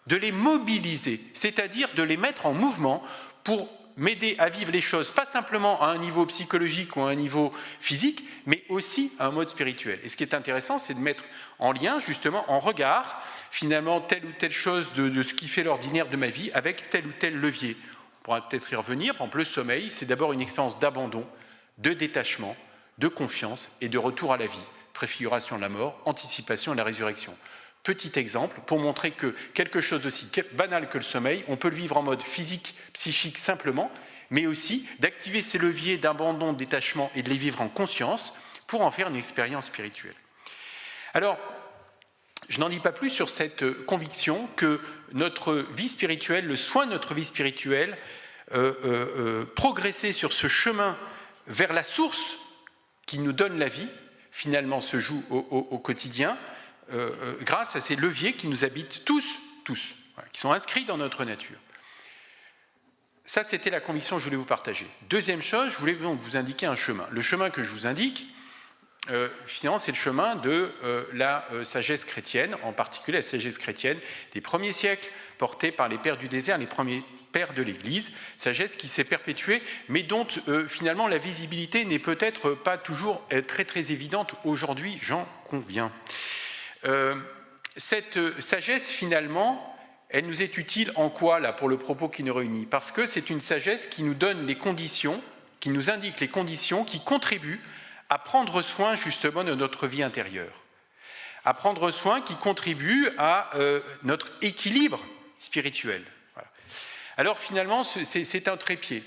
de les mobiliser, c'est-à-dire de les mettre en mouvement pour m'aider à vivre les choses, pas simplement à un niveau psychologique ou à un niveau physique, mais aussi à un mode spirituel. Et ce qui est intéressant, c'est de mettre en lien, justement, en regard, finalement, telle ou telle chose de ce qui fait l'ordinaire de ma vie avec tel ou tel levier. On pourra peut-être y revenir. Par exemple, le sommeil, c'est d'abord une expérience d'abandon, de détachement, de confiance et de retour à la vie. Préfiguration de la mort, anticipation de la résurrection. Petit exemple pour montrer que quelque chose d'aussi banal que le sommeil, on peut le vivre en mode physique, psychique simplement, mais aussi d'activer ces leviers d'abandon, de détachement et de les vivre en conscience pour en faire une expérience spirituelle. Alors, je n'en dis pas plus sur cette conviction que notre vie spirituelle, le soin de notre vie spirituelle, progresser sur ce chemin vers la source qui nous donne la vie, finalement se joue au quotidien, grâce à ces leviers qui nous habitent tous, voilà, qui sont inscrits dans notre nature. Ça, c'était la conviction que je voulais vous partager. Deuxième chose, je voulais donc vous indiquer un chemin. Le chemin que je vous indique, finalement, c'est le chemin de la sagesse chrétienne, en particulier la sagesse chrétienne des premiers siècles, portée par les pères du désert, les premiers pères de l'Église, sagesse qui s'est perpétuée, mais dont finalement la visibilité n'est peut-être pas toujours très très évidente aujourd'hui, j'en conviens. Cette sagesse, finalement, elle nous est utile en quoi, là, pour le propos qui nous réunit? Parce que c'est une sagesse qui nous donne les conditions, qui nous indique les conditions qui contribuent à prendre soin, justement, de notre vie intérieure. À prendre soin qui contribue à notre équilibre spirituel. Voilà. Alors, finalement, c'est un trépied.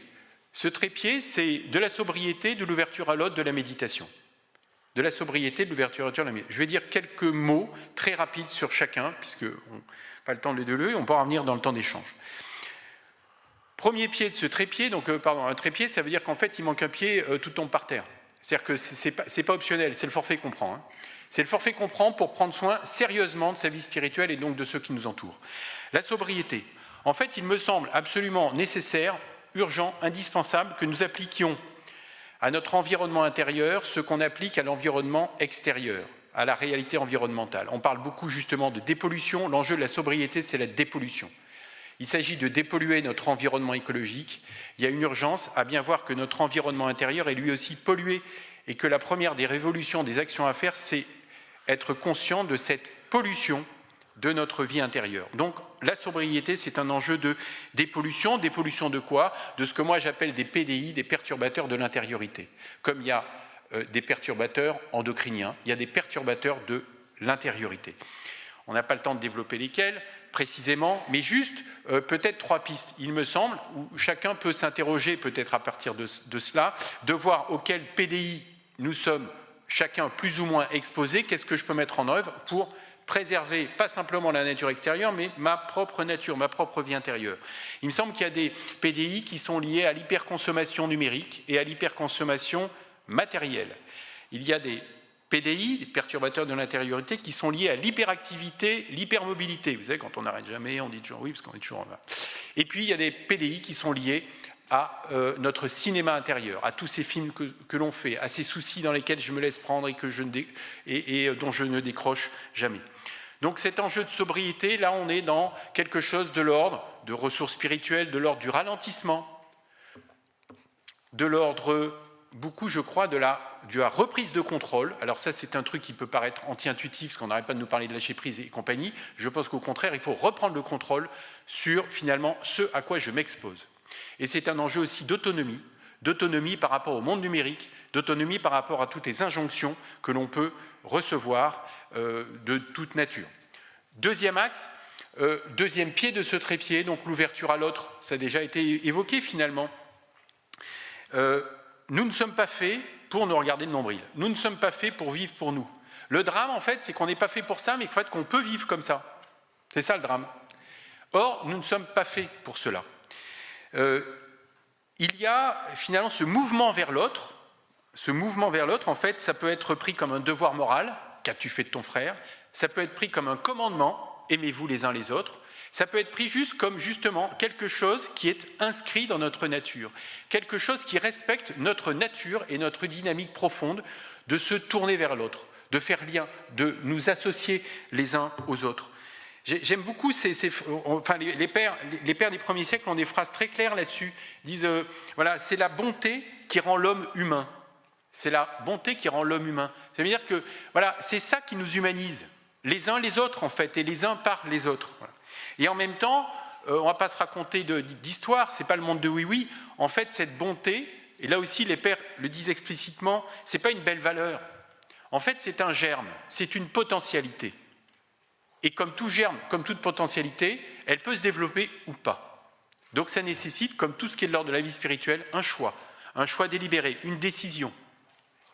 Ce trépied, c'est de la sobriété, de l'ouverture à l'autre, de la méditation. De la sobriété, de l'ouverture à la méditation. Je vais dire quelques mots très rapides sur chacun, puisqu'on n'a pas le temps de les deux, on peut en revenir dans le temps d'échange. Premier pied de ce trépied, donc un trépied, ça veut dire qu'en fait, il manque un pied, tout tombe par terre. C'est-à-dire que c'est pas optionnel, c'est le forfait qu'on prend. Hein. C'est le forfait qu'on prend pour prendre soin sérieusement de sa vie spirituelle et donc de ceux qui nous entourent. La sobriété. En fait, il me semble absolument nécessaire, urgent, indispensable que nous appliquions à notre environnement intérieur ce qu'on applique à l'environnement extérieur, à la réalité environnementale. On parle beaucoup justement de dépollution. L'enjeu de la sobriété, c'est la dépollution. Il s'agit de dépolluer notre environnement écologique. Il y a une urgence à bien voir que notre environnement intérieur est lui aussi pollué et que la première des révolutions, des actions à faire, c'est être conscient de cette pollution de notre vie intérieure. Donc, la sobriété, c'est un enjeu de dépollution. Dépollution de quoi? De ce que moi j'appelle des PDI, des perturbateurs de l'intériorité. Comme il y a des perturbateurs endocriniens, il y a des perturbateurs de l'intériorité. On n'a pas le temps de développer lesquels, précisément, mais juste peut-être 3 pistes, il me semble, où chacun peut s'interroger peut-être à partir de cela, de voir auquel PDI nous sommes chacun plus ou moins exposés, qu'est-ce que je peux mettre en œuvre pour préserver pas simplement la nature extérieure, mais ma propre nature, ma propre vie intérieure. Il me semble qu'il y a des PDI qui sont liés à l'hyperconsommation numérique et à l'hyperconsommation matérielle. Il y a des PDI, les perturbateurs de l'intériorité, qui sont liés à l'hyperactivité, l'hypermobilité. Vous savez, quand on n'arrête jamais, on dit toujours oui, parce qu'on est toujours en bas. Et puis, il y a des PDI qui sont liés à notre cinéma intérieur, à tous ces films que l'on fait, à ces soucis dans lesquels je me laisse prendre et dont je ne décroche jamais. Donc cet enjeu de sobriété, là on est dans quelque chose de l'ordre de ressources spirituelles, de l'ordre du ralentissement, de l'ordre, beaucoup je crois, de la reprise de contrôle. Alors ça c'est un truc qui peut paraître anti-intuitif, parce qu'on n'arrête pas de nous parler de lâcher prise et compagnie. Je pense qu'au contraire, il faut reprendre le contrôle sur finalement ce à quoi je m'expose. Et c'est un enjeu aussi d'autonomie par rapport au monde numérique, d'autonomie par rapport à toutes les injonctions que l'on peut recevoir de toute nature. Deuxième axe, deuxième pied de ce trépied, donc l'ouverture à l'autre, ça a déjà été évoqué finalement. Nous ne sommes pas faits pour nous regarder le nombril, nous ne sommes pas faits pour vivre pour nous. Le drame en fait, c'est qu'on n'est pas fait pour ça, mais en fait qu'on peut vivre comme ça. C'est ça le drame. Or, nous ne sommes pas faits pour cela. Il y a finalement ce mouvement vers l'autre. Ce mouvement vers l'autre, en fait, ça peut être pris comme un devoir moral, qu'as-tu fait de ton frère? Ça peut être pris comme un commandement, aimez-vous les uns les autres. Ça peut être pris juste comme justement quelque chose qui est inscrit dans notre nature, quelque chose qui respecte notre nature et notre dynamique profonde de se tourner vers l'autre, de faire lien, de nous associer les uns aux autres. J'aime beaucoup les pères des premiers siècles ont des phrases très claires là-dessus. Ils disent voilà, c'est la bonté qui rend l'homme humain. C'est la bonté qui rend l'homme humain. Ça veut dire que voilà, c'est ça qui nous humanise, les uns les autres en fait, et les uns par les autres. Voilà. Et en même temps, on ne va pas se raconter d'histoire, c'est pas le monde de oui-oui. En fait, cette bonté, et là aussi les pères le disent explicitement, c'est pas une belle valeur. En fait, c'est un germe, c'est une potentialité. Et comme tout germe, comme toute potentialité, elle peut se développer ou pas. Donc ça nécessite, comme tout ce qui est de l'ordre de la vie spirituelle, un choix délibéré, une décision.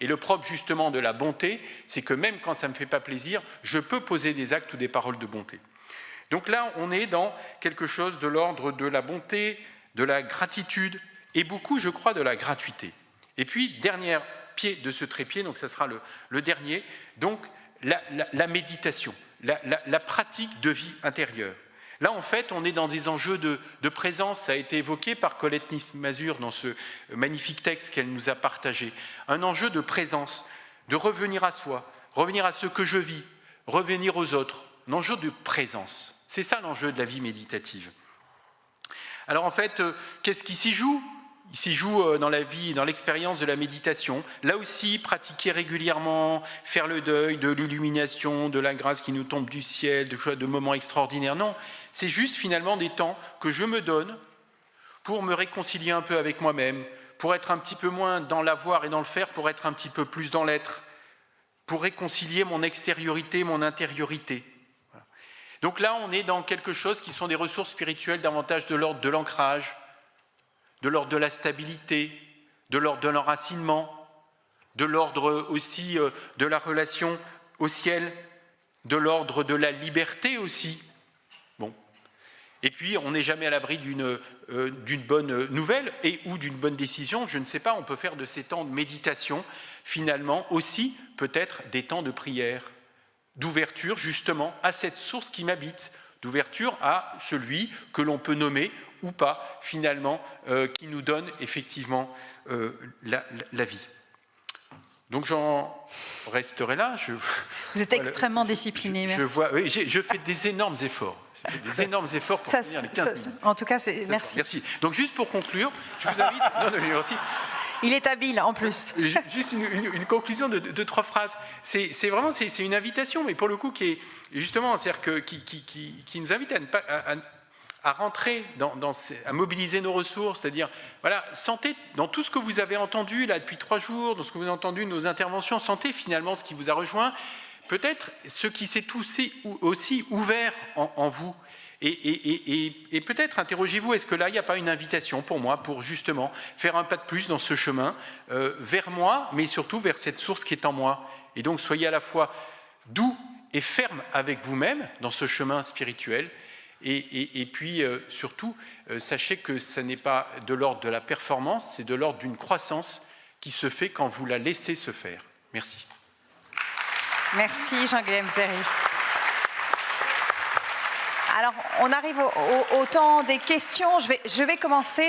Et le propre justement de la bonté, c'est que même quand ça ne me fait pas plaisir, je peux poser des actes ou des paroles de bonté. Donc là, on est dans quelque chose de l'ordre de la bonté, de la gratitude, et beaucoup, je crois, de la gratuité. Et puis, dernier pied de ce trépied, donc ça sera le dernier, donc la méditation. La pratique de vie intérieure. Là, en fait, on est dans des enjeux de présence. Ça a été évoqué par Colette Nice-Mazur dans ce magnifique texte qu'elle nous a partagé. Un enjeu de présence, de revenir à soi, revenir à ce que je vis, revenir aux autres. Un enjeu de présence. C'est ça l'enjeu de la vie méditative. Alors, en fait, qu'est-ce qui s'y joue ? Il s'y joue dans la vie, dans l'expérience de la méditation. Là aussi, pratiquer régulièrement, faire le deuil de l'illumination, de la grâce qui nous tombe du ciel, de moments extraordinaires. Non, c'est juste finalement des temps que je me donne pour me réconcilier un peu avec moi-même, pour être un petit peu moins dans l'avoir et dans le faire, pour être un petit peu plus dans l'être, pour réconcilier mon extériorité, mon intériorité. Voilà. Donc là, on est dans quelque chose qui sont des ressources spirituelles davantage de l'ordre de l'ancrage, de l'ordre de la stabilité, de l'ordre de l'enracinement, de l'ordre aussi de la relation au ciel, de l'ordre de la liberté aussi. Bon. Et puis, on n'est jamais à l'abri d'une bonne nouvelle ou d'une bonne décision. Je ne sais pas, on peut faire de ces temps de méditation, finalement, aussi peut-être des temps de prière, d'ouverture justement à cette source qui m'habite, d'ouverture à celui que l'on peut nommer ou pas, finalement, qui nous donne effectivement la vie. Donc j'en resterai là. Vous êtes extrêmement discipliné, merci. Je fais des énormes efforts. Je fais des énormes efforts pour tenir les 15 minutes. En tout cas, merci. Merci. Donc juste pour conclure, je vous invite... Non, merci. Il est habile en plus. Juste une conclusion de 3 phrases. C'est vraiment une invitation, mais pour le coup qui est justement, c'est-à-dire qui nous invite à rentrer à mobiliser nos ressources, c'est-à-dire, voilà, sentez dans tout ce que vous avez entendu là depuis 3 jours, dans ce que vous avez entendu nos interventions, sentez finalement ce qui vous a rejoint, peut-être ce qui s'est aussi ouvert en vous. Et peut-être interrogez-vous, est-ce que là, il n'y a pas une invitation pour moi pour justement faire un pas de plus dans ce chemin vers moi, mais surtout vers cette source qui est en moi. Et donc, soyez à la fois doux et ferme avec vous-même dans ce chemin spirituel. Et puis, surtout, sachez que ce n'est pas de l'ordre de la performance, c'est de l'ordre d'une croissance qui se fait quand vous la laissez se faire. Merci. Merci Jean-Guilhem Zerry. Alors, on arrive au temps des questions. Je vais commencer.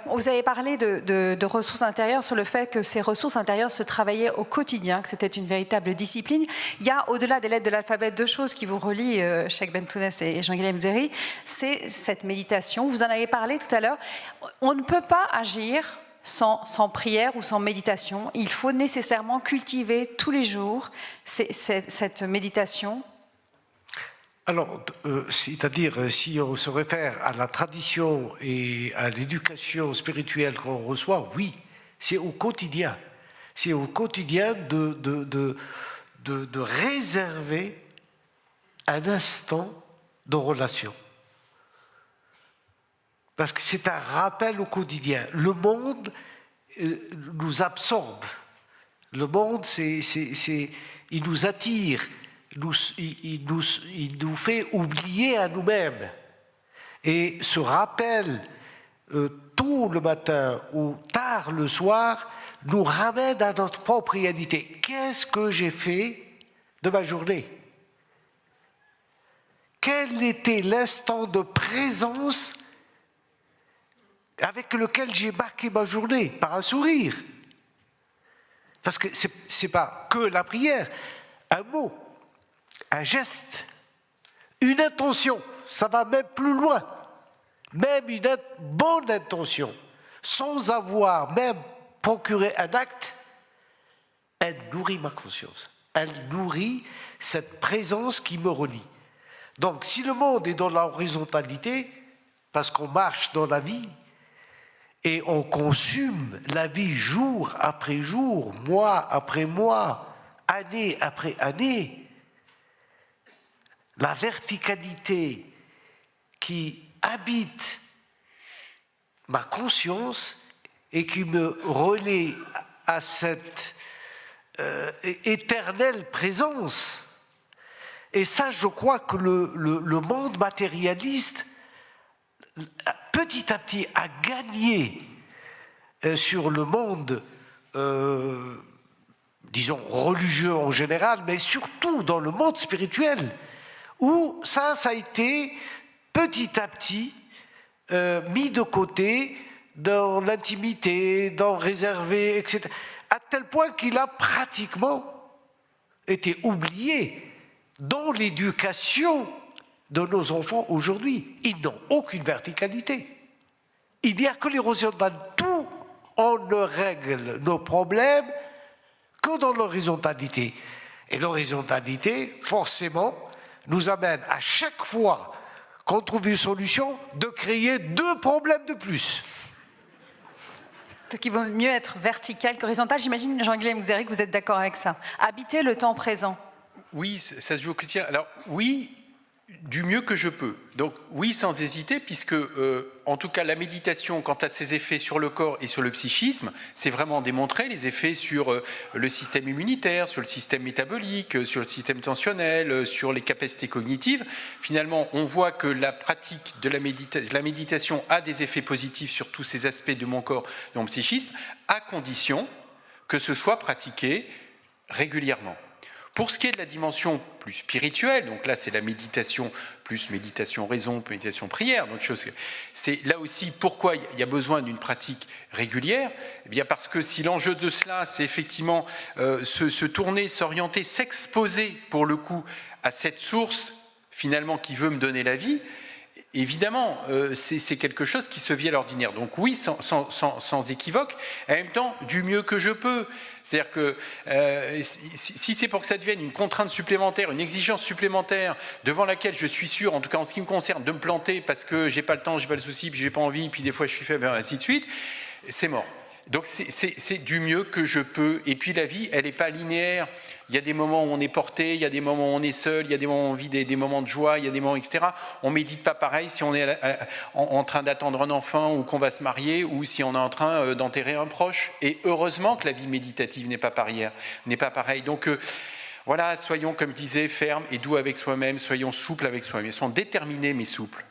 Vous avez parlé de ressources intérieures, sur le fait que ces ressources intérieures se travaillaient au quotidien, que c'était une véritable discipline. Il y a, au-delà des lettres de l'alphabet, deux choses qui vous relient, Cheikh Bentounès et Jean-Guilhem Zerry. C'est cette méditation. Vous en avez parlé tout à l'heure. On ne peut pas agir sans prière ou sans méditation. Il faut nécessairement cultiver tous les jours cette méditation. Alors, c'est-à-dire, si on se réfère à la tradition et à l'éducation spirituelle qu'on reçoit, oui, c'est au quotidien. C'est au quotidien de réserver un instant de relation. Parce que c'est un rappel au quotidien. Le monde nous absorbe. Le monde, il nous attire. Il nous fait oublier à nous-mêmes. Et ce rappel, tôt le matin ou tard le soir, nous ramène à notre propre réalité. Qu'est-ce que j'ai fait de ma journée? Quel était l'instant de présence avec lequel j'ai marqué ma journée? Par un sourire. Parce que ce n'est pas que la prière, un mot, un geste, une intention, ça va même plus loin. Même une bonne intention, sans avoir même procuré un acte, elle nourrit ma conscience. Elle nourrit cette présence qui me relie. Donc, si le monde est dans l'horizontalité, parce qu'on marche dans la vie, et on consume la vie jour après jour, mois après mois, année après année, la verticalité qui habite ma conscience et qui me relaie à cette éternelle présence. Et ça, je crois que le monde matérialiste, petit à petit, a gagné sur le monde, disons, religieux en général, mais surtout dans le monde spirituel, où ça a été petit à petit mis de côté dans l'intimité, dans réservé, etc. À tel point qu'il a pratiquement été oublié dans l'éducation de nos enfants aujourd'hui. Ils n'ont aucune verticalité. Il n'y a que l'horizontale. Tout, on ne règle nos problèmes que dans l'horizontalité. Et l'horizontalité, forcément, nous amène à chaque fois qu'on trouve une solution de créer 2 problèmes de plus. Donc il vaut mieux être vertical qu'horizontal. J'imagine, Jean-Guilhem Zerry, que vous êtes d'accord avec ça. Habiter le temps présent. Oui, ça se joue au quotidien. Alors oui, du mieux que je peux. Donc oui, sans hésiter, puisque en tout cas la méditation, quant à ses effets sur le corps et sur le psychisme, c'est vraiment démontré, les effets sur le système immunitaire, sur le système métabolique, sur le système tensionnel, sur les capacités cognitives. Finalement, on voit que la pratique de la méditation a des effets positifs sur tous ces aspects de mon corps et de mon psychisme, à condition que ce soit pratiqué régulièrement. Pour ce qui est de la dimension plus spirituelle, donc là c'est la méditation, plus méditation raison, méditation prière, donc c'est là aussi pourquoi il y a besoin d'une pratique régulière. Eh bien parce que si l'enjeu de cela c'est effectivement se tourner, s'orienter, s'exposer pour le coup à cette source finalement qui veut me donner la vie, évidemment c'est quelque chose qui se vit à l'ordinaire. Donc oui, sans équivoque, en même temps du mieux que je peux. C'est-à-dire que si c'est pour que ça devienne une contrainte supplémentaire, une exigence supplémentaire devant laquelle je suis sûr, en tout cas en ce qui me concerne, de me planter parce que j'ai pas le temps, j'ai pas le souci, puis j'ai pas envie, puis des fois je suis faible, ainsi de suite, c'est mort. Donc c'est du mieux que je peux. Et puis la vie, elle n'est pas linéaire. Il y a des moments où on est porté, il y a des moments où on est seul, il y a des moments où on vit des moments de joie, il y a des moments, etc. On ne médite pas pareil si on est en train d'attendre un enfant ou qu'on va se marier ou si on est en train d'enterrer un proche. Et heureusement que la vie méditative n'est pas pareille. Donc voilà, soyons, comme je disais, fermes et doux avec soi-même, soyons souples avec soi-même. Soyons déterminés mais souples.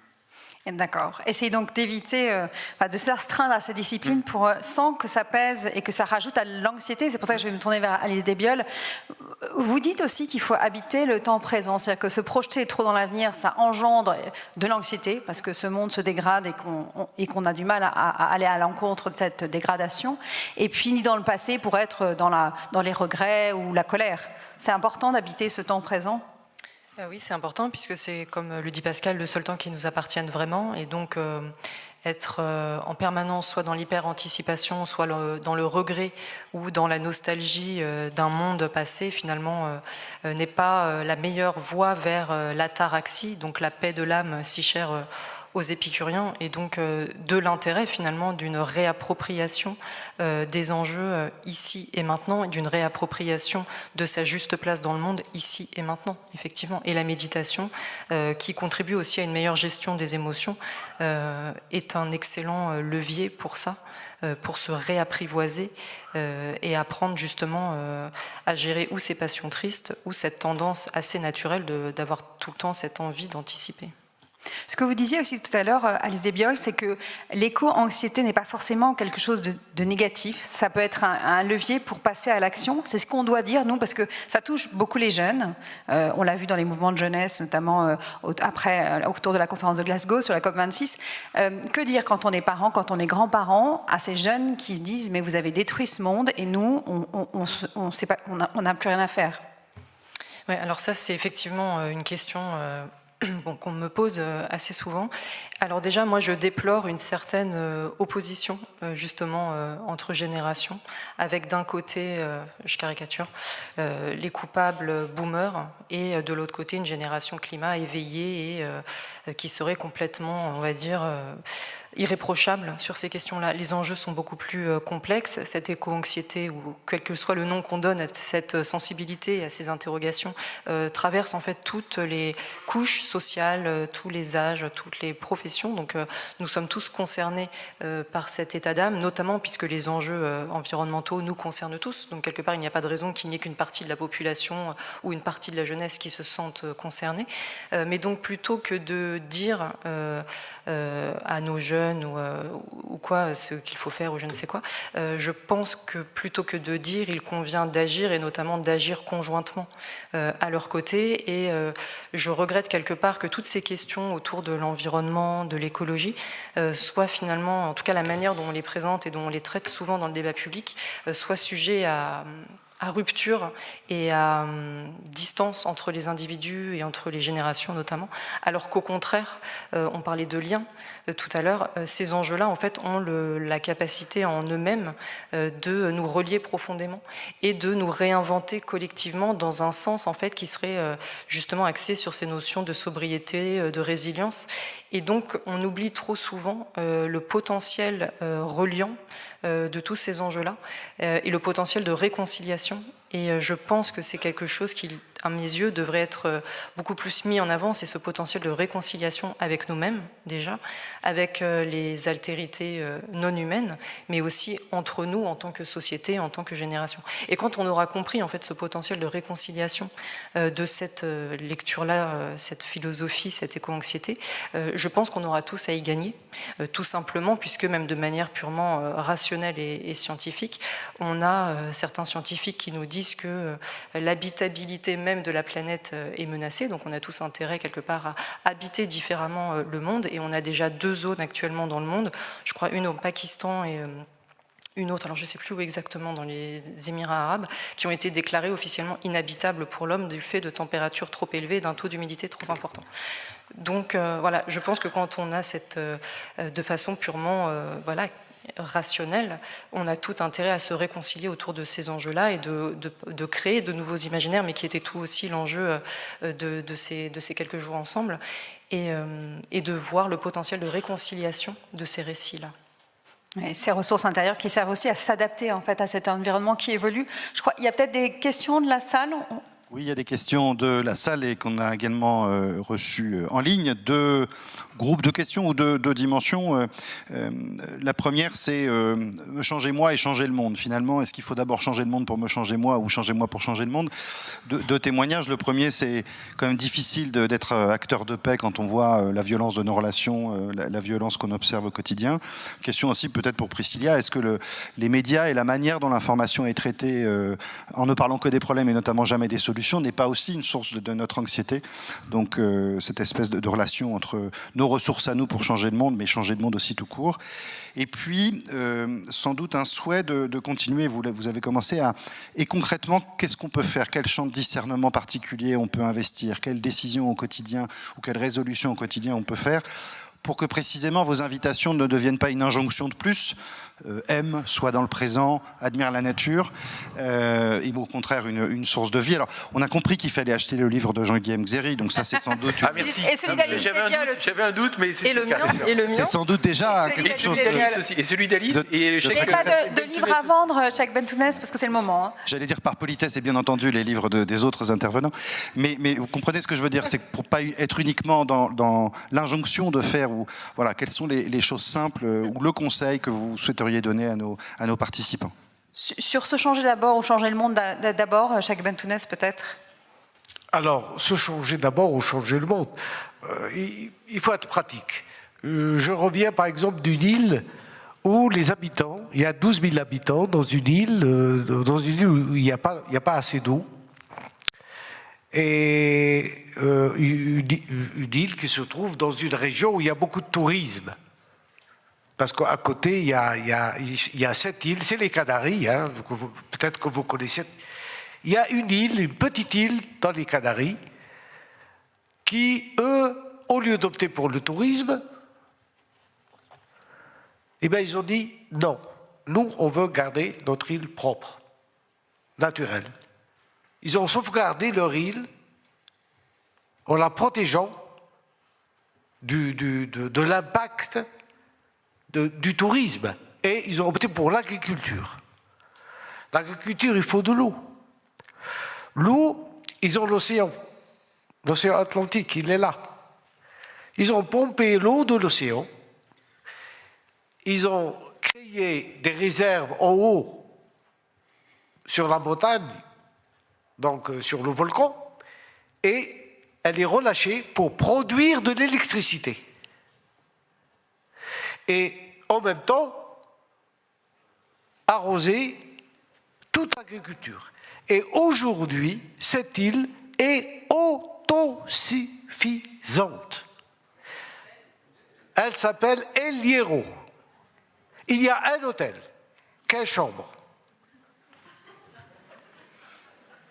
D'accord. Essayez donc d'éviter, de s'astreindre à ces disciplines sans que ça pèse et que ça rajoute à l'anxiété. C'est pour ça que je vais me tourner vers Alice Desbioles. Vous dites aussi qu'il faut habiter le temps présent, c'est-à-dire que se projeter trop dans l'avenir, ça engendre de l'anxiété parce que ce monde se dégrade et qu'on a du mal à aller à l'encontre de cette dégradation. Et puis ni dans le passé pour être dans les regrets ou la colère. C'est important d'habiter ce temps présent. Oui, c'est important puisque c'est, comme le dit Pascal, le seul temps qui nous appartienne vraiment. Et donc, être en permanence soit dans l'hyper-anticipation, soit dans le regret ou dans la nostalgie d'un monde passé, finalement, n'est pas la meilleure voie vers l'ataraxie, donc la paix de l'âme si chère aux épicuriens, et donc de l'intérêt finalement d'une réappropriation des enjeux ici et maintenant, et d'une réappropriation de sa juste place dans le monde ici et maintenant, effectivement. Et la méditation, qui contribue aussi à une meilleure gestion des émotions, est un excellent levier pour ça, pour se réapprivoiser et apprendre justement à gérer ou ses passions tristes ou cette tendance assez naturelle d'avoir tout le temps cette envie d'anticiper. Ce que vous disiez aussi tout à l'heure, Alice Desbioles, c'est que l'éco-anxiété n'est pas forcément quelque chose de négatif. Ça peut être un levier pour passer à l'action. C'est ce qu'on doit dire, nous, parce que ça touche beaucoup les jeunes. On l'a vu dans les mouvements de jeunesse, notamment autour de la conférence de Glasgow, sur la COP26. Que dire quand on est parent, quand on est grand-parent, à ces jeunes qui se disent « mais vous avez détruit ce monde et nous, on n'a plus rien à faire ». Ouais, alors ça, c'est effectivement une question qu'on me pose assez souvent. Alors déjà, moi, je déplore une certaine opposition, justement, entre générations, avec d'un côté, je caricature, les coupables boomers, et de l'autre côté, une génération climat éveillée et qui serait complètement, on va dire, irréprochable sur ces questions-là. Les enjeux sont beaucoup plus complexes. Cette éco-anxiété, ou quel que soit le nom qu'on donne à cette sensibilité et à ces interrogations, traverse en fait toutes les couches sociales, tous les âges, toutes les professions. Donc nous sommes tous concernés par cet état d'âme, notamment puisque les enjeux environnementaux nous concernent tous. Donc quelque part, il n'y a pas de raison qu'il n'y ait qu'une partie de la population ou une partie de la jeunesse qui se sentent concernés. Mais donc plutôt que de dire à nos jeunes ou quoi ce qu'il faut faire ou je ne sais quoi, je pense que plutôt que de dire, il convient d'agir, et notamment d'agir conjointement à leur côté. Et je regrette quelque part que toutes ces questions autour de l'environnement, de l'écologie, soient finalement, en tout cas la manière dont on les présente et dont on les traite souvent dans le débat public, soit sujet à rupture et à distance entre les individus et entre les générations notamment, alors qu'au contraire, on parlait de liens tout à l'heure, ces enjeux-là en fait ont la capacité en eux-mêmes de nous relier profondément et de nous réinventer collectivement dans un sens en fait qui serait justement axé sur ces notions de sobriété, de résilience. Et donc on oublie trop souvent le potentiel reliant de tous ces enjeux-là et le potentiel de réconciliation. Et je pense que c'est quelque chose qui, à mes yeux, devrait être beaucoup plus mis en avant, c'est ce potentiel de réconciliation avec nous-mêmes, déjà, avec les altérités non humaines, mais aussi entre nous en tant que société, en tant que génération. Et quand on aura compris, en fait, ce potentiel de réconciliation de cette lecture-là, cette philosophie, cette éco-anxiété, je pense qu'on aura tous à y gagner, tout simplement, puisque même de manière purement rationnelle et scientifique, on a certains scientifiques qui nous disent que l'habitabilité même de la planète est menacée, donc on a tous intérêt quelque part à habiter différemment le monde, et on a déjà 2 zones actuellement dans le monde, je crois une au Pakistan et une autre, alors je ne sais plus où exactement, dans les Émirats arabes, qui ont été déclarées officiellement inhabitables pour l'homme du fait de températures trop élevées et d'un taux d'humidité trop important. Donc voilà, je pense que quand on a cette, de façon purement rationnelle, on a tout intérêt à se réconcilier autour de ces enjeux-là et de créer de nouveaux imaginaires, mais qui était tout aussi l'enjeu de ces quelques jours ensemble, et de voir le potentiel de réconciliation de ces récits-là. Et ces ressources intérieures qui servent aussi à s'adapter en fait à cet environnement qui évolue. Je crois qu'il y a peut-être des questions de la salle. Oui, il y a des questions de la salle et qu'on a également reçues en ligne. Deux groupes de questions ou deux dimensions. La première, c'est me changer moi et changer le monde. Finalement, est-ce qu'il faut d'abord changer le monde pour me changer moi ou changer moi pour changer le monde ? Deux témoignages. Le premier, c'est quand même difficile d'être acteur de paix quand on voit la violence de nos relations, la violence qu'on observe au quotidien. Question aussi peut-être pour Priscilla, est-ce que les médias et la manière dont l'information est traitée, en ne parlant que des problèmes et notamment jamais des solutions, n'est pas aussi une source de notre anxiété. Donc cette espèce de relation entre nos ressources à nous pour changer le monde, mais changer le monde aussi tout court. Et puis, sans doute un souhait de continuer, vous avez commencé à... Et concrètement, qu'est-ce qu'on peut faire ? Quel champ de discernement particulier on peut investir ? Quelles décisions au quotidien ou quelles résolutions au quotidien on peut faire pour que précisément vos invitations ne deviennent pas une injonction de plus, aime, soit dans le présent, admire la nature, et au contraire une source de vie. Alors, on a compris qu'il fallait acheter le livre de Jean-Guillaume Xéry, donc ça c'est sans doute... Ah, merci. Et celui d'Alice Desbiol aussi. J'avais un doute, mais c'est Et le mien. C'est sans doute déjà Et quelque celui chose... d'Alice aussi. Et celui d'Alice. Et Il n'y a pas de livre à vendre, Jacques Bentounès, parce que c'est le moment. Hein. J'allais dire par politesse et bien entendu les livres des autres intervenants, mais vous comprenez ce que je veux dire, c'est que pour ne pas être uniquement dans l'injonction de faire, ou voilà, quelles sont les choses simples ou le conseil que vous souhaiteriez donner à nos participants. Sur se changer d'abord ou changer le monde d'abord, Jacques Bentounès peut-être. Alors, se changer d'abord ou changer le monde, il faut être pratique. Je reviens par exemple d'une île où les habitants, il y a 12 000 habitants dans une île où il n'y a pas assez d'eau. Et une île qui se trouve dans une région où il y a beaucoup de tourisme. Parce qu'à côté, il y a cette île, c'est les Canaries, hein, peut-être que vous connaissez. Il y a une île, une petite île dans les Canaries, qui, eux, au lieu d'opter pour le tourisme, eh bien, ils ont dit non, nous, on veut garder notre île propre, naturelle. Ils ont sauvegardé leur île en la protégeant de l'impact du tourisme. Et ils ont opté pour l'agriculture. L'agriculture, il faut de l'eau. L'eau, ils ont l'océan. L'océan Atlantique, il est là. Ils ont pompé l'eau de l'océan. Ils ont créé des réserves en haut sur la montagne, donc sur le volcan, et elle est relâchée pour produire de l'électricité. Et en même temps, arroser toute l'agriculture. Et aujourd'hui, cette île est autosuffisante. Elle s'appelle El Hierro. Il y a un hôtel, 15 chambres.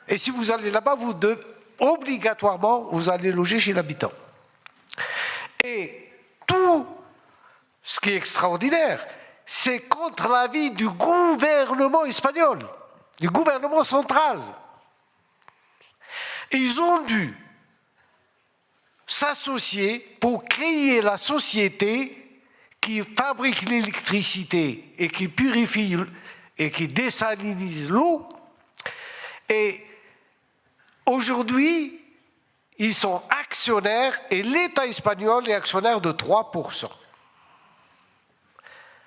Et si vous allez là-bas, obligatoirement, vous allez loger chez l'habitant. Et tout ce qui est extraordinaire, c'est contre l'avis du gouvernement espagnol, du gouvernement central. Ils ont dû s'associer pour créer la société qui fabrique l'électricité et qui purifie et qui désalinise l'eau. Et aujourd'hui, ils sont actionnaires et l'État espagnol est actionnaire de 3%.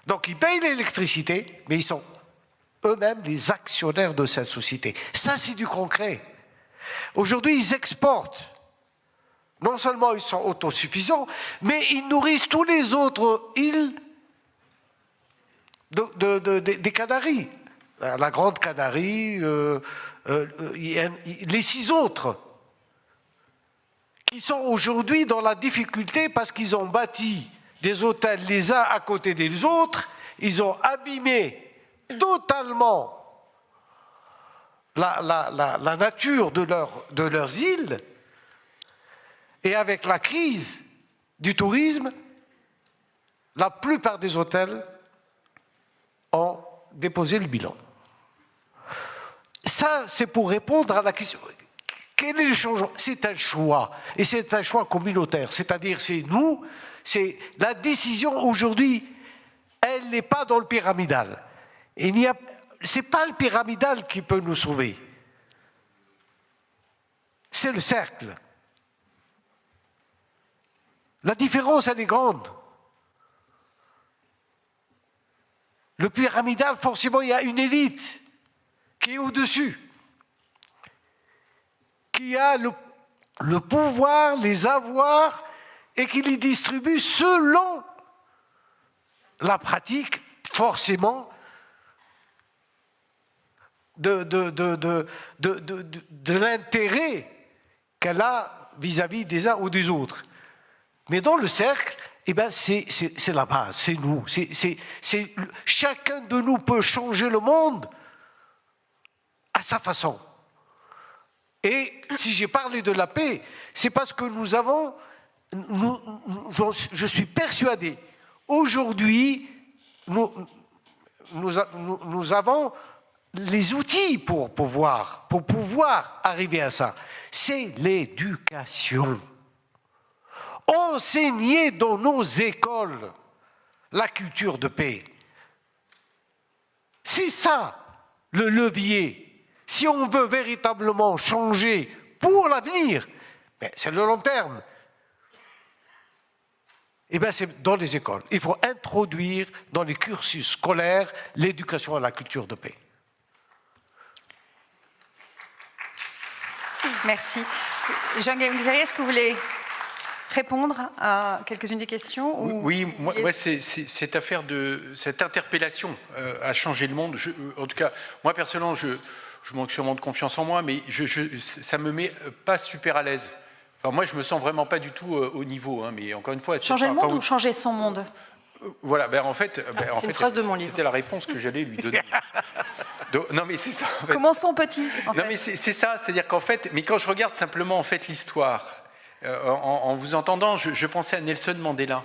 Donc ils payent l'électricité, mais ils sont eux-mêmes les actionnaires de cette société. Ça, c'est du concret. Aujourd'hui, ils exportent. Non seulement ils sont autosuffisants, mais ils nourrissent tous les autres îles des Canaries. La Grande Canarie, les 6 autres, qui sont aujourd'hui dans la difficulté parce qu'ils ont bâti des hôtels les uns à côté des autres, ils ont abîmé totalement la nature de leurs îles. Et avec la crise du tourisme, la plupart des hôtels ont déposé le bilan. Ça, c'est pour répondre à la question. Quel est le changement ? C'est un choix. Et c'est un choix communautaire. C'est-à-dire, c'est nous, c'est la décision aujourd'hui, elle n'est pas dans le pyramidal. Ce n'est pas le pyramidal qui peut nous sauver. c'est le cercle. La différence, elle est grande. Le pyramidal, forcément, il y a une élite qui est au-dessus, qui a le pouvoir, les avoirs, et qui les distribue selon la pratique, forcément, de l'intérêt qu'elle a vis-à-vis des uns ou des autres. Mais dans le cercle, eh ben c'est la base, c'est nous. Chacun de nous peut changer le monde à sa façon. Et si j'ai parlé de la paix, c'est parce que je suis persuadé, aujourd'hui, nous avons les outils pour pouvoir arriver à ça. C'est l'éducation. Enseigner dans nos écoles la culture de paix. C'est ça le levier. Si on veut véritablement changer pour l'avenir, c'est le long terme. Eh bien, c'est dans les écoles. Il faut introduire dans les cursus scolaires l'éducation à la culture de paix. Merci. Jean-Guillaume Xéry, est-ce que vous voulez répondre à quelques-unes des questions Oui, moi cette affaire cette interpellation a changé le monde. En tout cas, moi personnellement, je manque sûrement de confiance en moi, mais ça me met pas super à l'aise. Enfin, moi, je me sens vraiment pas du tout au niveau. Hein, mais encore une fois, changer le monde ou changer son monde? Voilà. En fait, c'est une phrase de mon livre. C'était la réponse que j'allais lui donner. Donc, non, mais c'est ça. En fait. Commençons petit. Non, mais c'est ça. C'est-à-dire qu'en fait, mais quand je regarde simplement en fait l'histoire. En vous entendant, je pensais à Nelson Mandela.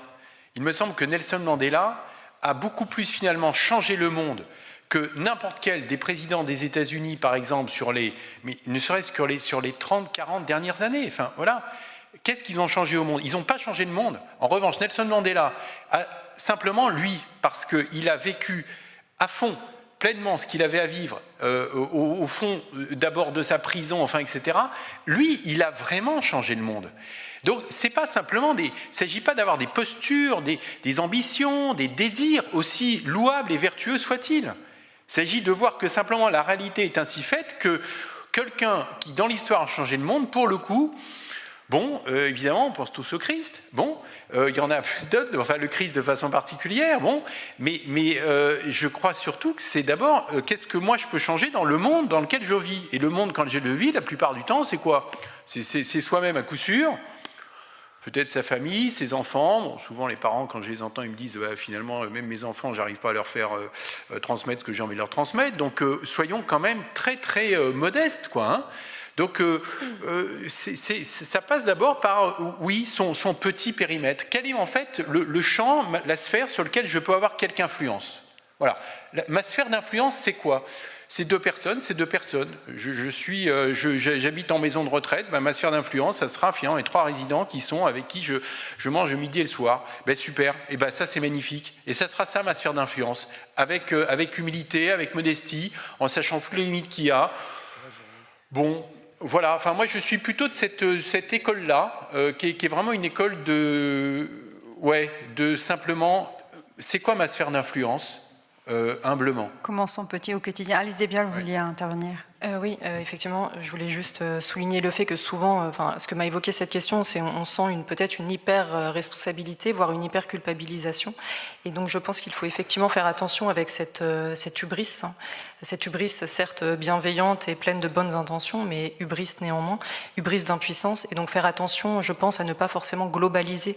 Il me semble que Nelson Mandela a beaucoup plus finalement changé le monde que n'importe quel des présidents des États-Unis, par exemple, mais ne serait-ce que sur les 30, 40 dernières années. Enfin, voilà. Qu'est-ce qu'ils ont changé au monde? Ils n'ont pas changé le monde. En revanche, Nelson Mandela a simplement, lui, parce qu'il a vécu à fond, pleinement ce qu'il avait à vivre, au fond d'abord de sa prison, enfin, etc. Lui, il a vraiment changé le monde. Donc, c'est pas simplement il ne s'agit pas d'avoir des postures, des ambitions, des désirs, aussi louables et vertueux soient-ils. Il s'agit de voir que simplement la réalité est ainsi faite que quelqu'un qui, dans l'histoire, a changé le monde, pour le coup, bon, évidemment, on pense tous au Christ. Bon, il y en a d'autres, enfin le Christ de façon particulière. Bon, mais je crois surtout que c'est d'abord qu'est-ce que moi je peux changer dans le monde dans lequel je vis. Et le monde, quand je le vis, la plupart du temps, c'est quoi? C'est soi-même à coup sûr. Peut-être sa famille, ses enfants. Bon, souvent, les parents, quand je les entends, ils me disent finalement, même mes enfants, j'arrive pas à leur faire transmettre ce que j'ai envie de leur transmettre. Donc, soyons quand même très, très modestes, quoi. Hein. Donc, ça passe d'abord par, oui, son petit périmètre. Quel est en fait le champ, la sphère sur lequel je peux avoir quelque influence? Voilà. Ma sphère d'influence, c'est quoi? C'est deux personnes. J'habite en maison de retraite. Ma sphère d'influence, ça sera finalement les 3 résidents avec qui je mange le midi et le soir. Super. Et ça, c'est magnifique. Et ça sera ça, ma sphère d'influence. Avec humilité, avec modestie, en sachant toutes les limites qu'il y a. Bon, voilà. Enfin, moi, je suis plutôt de cette école-là, qui est vraiment une école de simplement, c'est quoi ma sphère d'influence? Humblement. Commençons petit au quotidien. Alice Desbiol, vous vouliez intervenir? Oui, effectivement, je voulais juste souligner le fait que souvent, ce que m'a évoqué cette question, c'est on sent peut-être une hyper-responsabilité, voire une hyper-culpabilisation. Et donc, je pense qu'il faut effectivement faire attention avec cette hubris. Hein. Cette hubris, certes bienveillante et pleine de bonnes intentions, mais hubris néanmoins, hubris d'impuissance. Et donc, faire attention, je pense, à ne pas forcément globaliser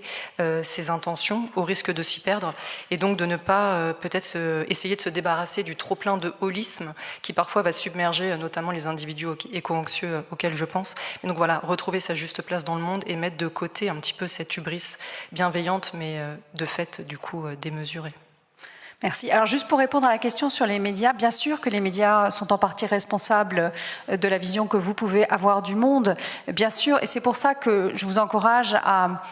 ses intentions, au risque de s'y perdre. Et donc, de ne pas peut-être essayer de se débarrasser du trop-plein de holisme qui parfois va submerger notamment les individus éco-anxieux auxquels je pense. Et donc voilà, retrouver sa juste place dans le monde et mettre de côté un petit peu cette hubris bienveillante, mais de fait, du coup, démesurée. Merci. Alors juste pour répondre à la question sur les médias, bien sûr que les médias sont en partie responsables de la vision que vous pouvez avoir du monde, bien sûr, et c'est pour ça que je vous encourage à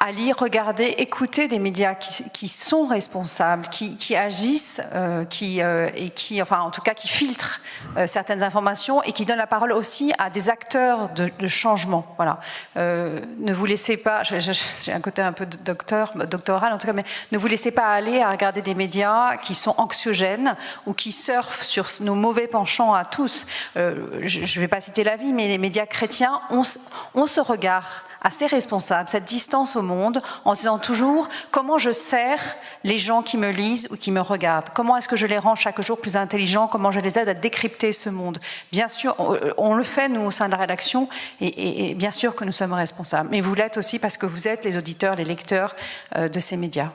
à lire, regarder, écouter des médias qui sont responsables, qui agissent, enfin en tout cas qui filtrent certaines informations et qui donnent la parole aussi à des acteurs de changement. Voilà. Ne vous laissez pas, j'ai un côté un peu doctoral en tout cas, mais ne vous laissez pas aller à regarder des médias qui sont anxiogènes ou qui surfent sur nos mauvais penchants à tous. Je ne vais pas citer la vie, mais les médias chrétiens ont ce regard assez responsable, cette distance au monde, en se disant toujours comment je sers les gens qui me lisent ou qui me regardent, comment est-ce que je les rends chaque jour plus intelligents, comment je les aide à décrypter ce monde. Bien sûr, on le fait nous au sein de la rédaction et bien sûr que nous sommes responsables, mais vous l'êtes aussi parce que vous êtes les auditeurs, les lecteurs de ces médias.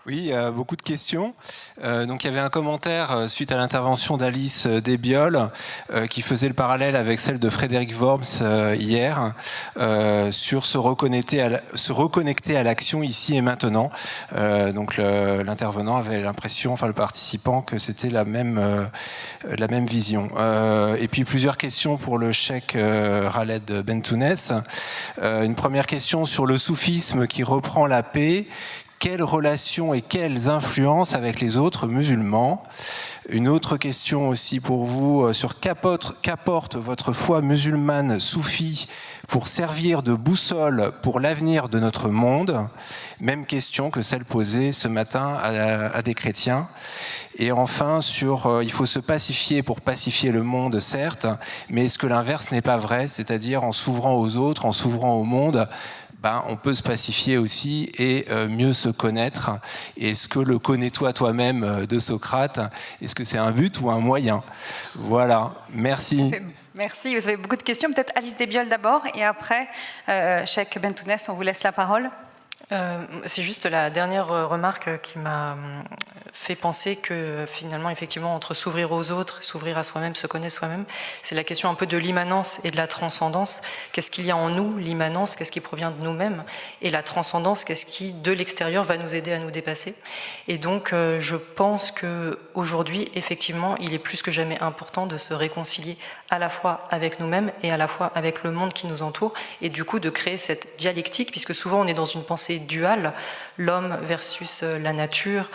Oui, il y a beaucoup de questions. Donc il y avait un commentaire suite à l'intervention d'Alice Desbioles qui faisait le parallèle avec celle de Frédéric Worms hier sur se reconnecter à l'action ici et maintenant. Donc l'intervenant avait l'impression, enfin le participant, que c'était la même vision. Et puis plusieurs questions pour le cheikh Khaled Bentounès. Une première question sur le soufisme qui reprend la paix. Quelles relations et quelles influences avec les autres musulmans? Une autre question aussi pour vous sur qu'apporte votre foi musulmane soufie pour servir de boussole pour l'avenir de notre monde? Même question que celle posée ce matin à des chrétiens. Et enfin, sur il faut se pacifier pour pacifier le monde, certes, mais est-ce que l'inverse n'est pas vrai? C'est-à-dire en s'ouvrant aux autres, en s'ouvrant au monde, on peut se pacifier aussi et mieux se connaître. Est-ce que le connais-toi toi-même de Socrate, est-ce que c'est un but ou un moyen? Voilà, merci. Merci, vous avez beaucoup de questions. Peut-être Alice Desbioles d'abord et après, cheikh Bentounès, on vous laisse la parole. C'est juste la dernière remarque qui m'a fait penser que finalement, effectivement, entre s'ouvrir aux autres, s'ouvrir à soi-même, se connaître soi-même, c'est la question un peu de l'immanence et de la transcendance. Qu'est-ce qu'il y a en nous, l'immanence, qu'est-ce qui provient de nous-mêmes, et la transcendance, qu'est-ce qui, de l'extérieur, va nous aider à nous dépasser. Et donc, je pense qu'aujourd'hui, effectivement, il est plus que jamais important de se réconcilier à la fois avec nous-mêmes et à la fois avec le monde qui nous entoure, et du coup de créer cette dialectique, puisque souvent on est dans une pensée duale, l'homme versus la nature,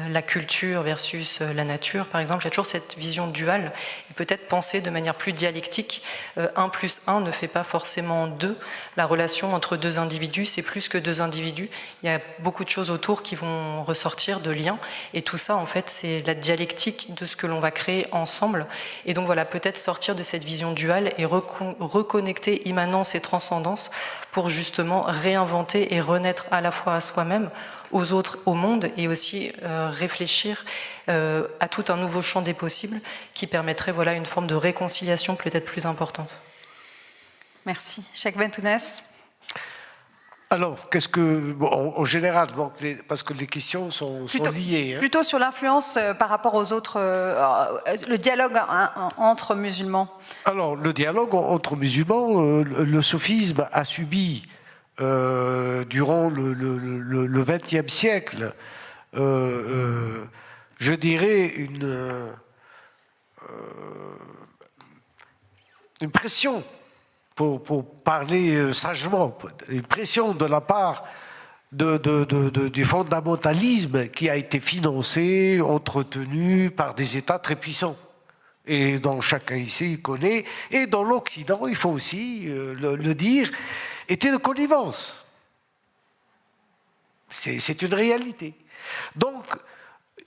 la culture versus la nature, par exemple. Il y a toujours cette vision duale, et peut-être penser de manière plus dialectique. 1 + 1 ne fait pas forcément 2. La relation entre deux individus, c'est plus que deux individus. Il y a beaucoup de choses autour qui vont ressortir, de liens, et tout ça, en fait, c'est la dialectique de ce que l'on va créer ensemble. Et donc voilà, peut-être sortir de cette vision duale et reconnecter immanence et transcendance pour justement réinventer et renaître à la fois à soi-même, aux autres, au monde, et aussi réfléchir à tout un nouveau champ des possibles qui permettrait voilà, une forme de réconciliation peut-être plus importante. Merci. Cheikh Bentounès. Alors, en général, donc, parce que les questions sont liées. Hein. Plutôt sur l'influence par rapport aux autres, le dialogue entre musulmans. Alors, le dialogue entre musulmans, le soufisme a subi, durant le XXe siècle, je dirais une pression. Pour parler sagement, une pression de la part du fondamentalisme qui a été financé, entretenu par des États très puissants. Et dont chacun ici connaît, et dans l'Occident, il faut aussi le dire, était de connivence. C'est une réalité. Donc,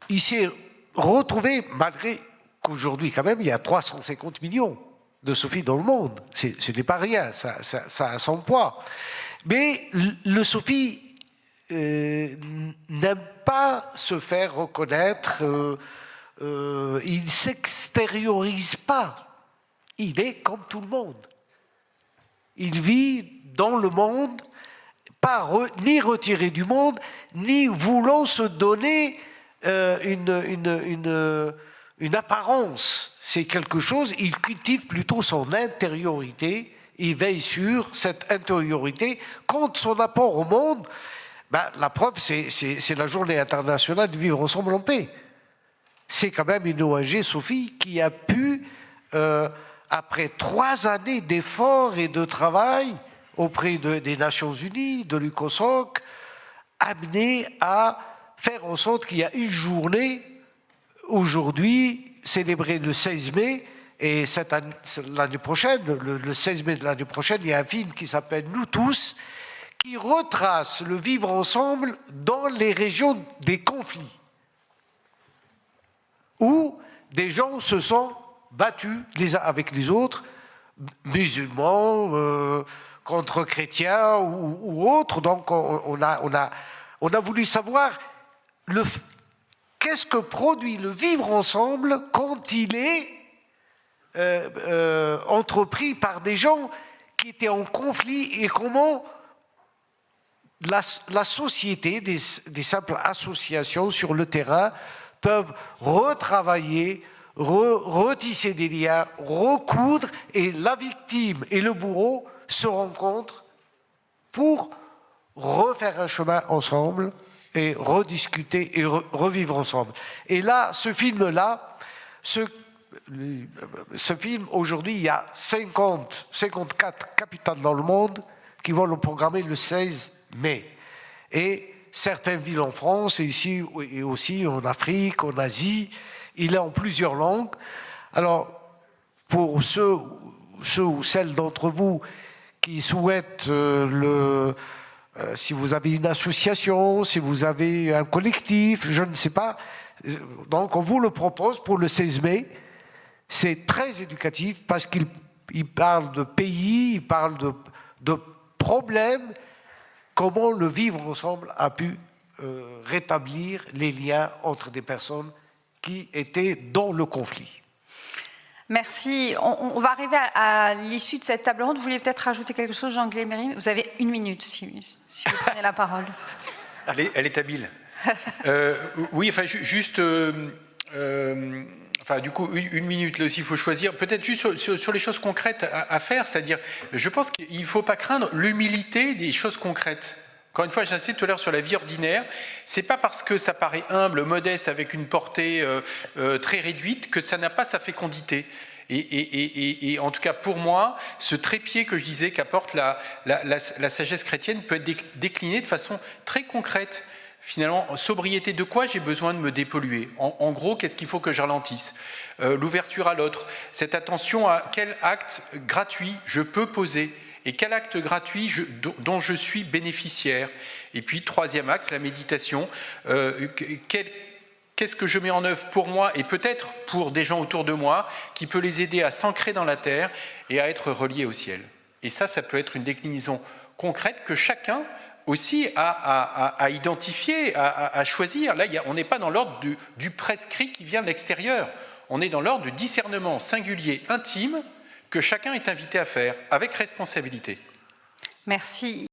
il s'est retrouvé, malgré qu'aujourd'hui, quand même, il y a 350 millions de soufis dans le monde. Ce n'est pas rien, ça a son poids. Mais le soufi n'aime pas se faire reconnaître, il ne s'extériorise pas. Il est comme tout le monde. Il vit dans le monde, ni retiré du monde, ni voulant se donner une apparence. C'est quelque chose, il cultive plutôt son intériorité, il veille sur cette intériorité. Quant à son apport au monde, la preuve, c'est la journée internationale de vivre ensemble en paix. C'est quand même une ONG, Sophie, qui a pu, après 3 années d'efforts et de travail, auprès des Nations Unies, de l'UCOSOC, amené à faire en sorte qu'il y a une journée aujourd'hui célébrée le 16 mai, et l'année prochaine, le 16 mai de l'année prochaine, il y a un film qui s'appelle Nous tous, qui retrace le vivre ensemble dans les régions des conflits, où des gens se sont battus les uns avec les autres, musulmans, contre chrétiens ou autres. Donc on a voulu savoir qu'est-ce que produit le vivre ensemble quand il est entrepris par des gens qui étaient en conflit, et comment la société, des simples associations sur le terrain peuvent retravailler, retisser des liens, recoudre, et la victime et le bourreau se rencontrent pour refaire un chemin ensemble et rediscuter et revivre ensemble. Et là, ce film-là, ce film, aujourd'hui, il y a 54 capitales dans le monde qui vont le programmer le 16 mai. Et certaines villes en France, et ici et aussi en Afrique, en Asie, il est en plusieurs langues. Alors, pour ceux ou celles d'entre vous qui souhaitent si vous avez une association, si vous avez un collectif, je ne sais pas, donc on vous le propose pour le 16 mai. C'est très éducatif parce qu'il parle de pays, il parle de problèmes, comment le vivre ensemble a pu rétablir les liens entre des personnes qui étaient dans le conflit. Merci. On va arriver à l'issue de cette table ronde. Vous vouliez peut-être rajouter quelque chose, Jean Glémery? Vous avez 1 minute si vous prenez la parole. Elle est habile. Oui, enfin, juste... Enfin, du coup, 1 minute, là aussi, il faut choisir. Peut-être juste sur les choses concrètes à faire, c'est-à-dire, je pense qu'il ne faut pas craindre l'humilité des choses concrètes. Encore une fois, j'insiste tout à l'heure sur la vie ordinaire. C'est pas parce que ça paraît humble, modeste, avec une portée très réduite, que ça n'a pas sa fécondité. Et en tout cas, pour moi, ce trépied que je disais qu'apporte la sagesse chrétienne peut être décliné de façon très concrète. Finalement, sobriété de quoi j'ai besoin de me dépolluer? En gros, qu'est-ce qu'il faut que je ralentisse? L'ouverture à l'autre, cette attention à quel acte gratuit je peux poser et quel acte gratuit dont je suis bénéficiaire. Et puis, 3e axe, la méditation. Qu'est-ce que je mets en œuvre pour moi et peut-être pour des gens autour de moi qui peut les aider à s'ancrer dans la terre et à être reliés au ciel. Et ça peut être une déclinaison concrète que chacun aussi à identifier, à choisir. Là, on n'est pas dans l'ordre du prescrit qui vient de l'extérieur. On est dans l'ordre du discernement singulier, intime, que chacun est invité à faire, avec responsabilité. Merci.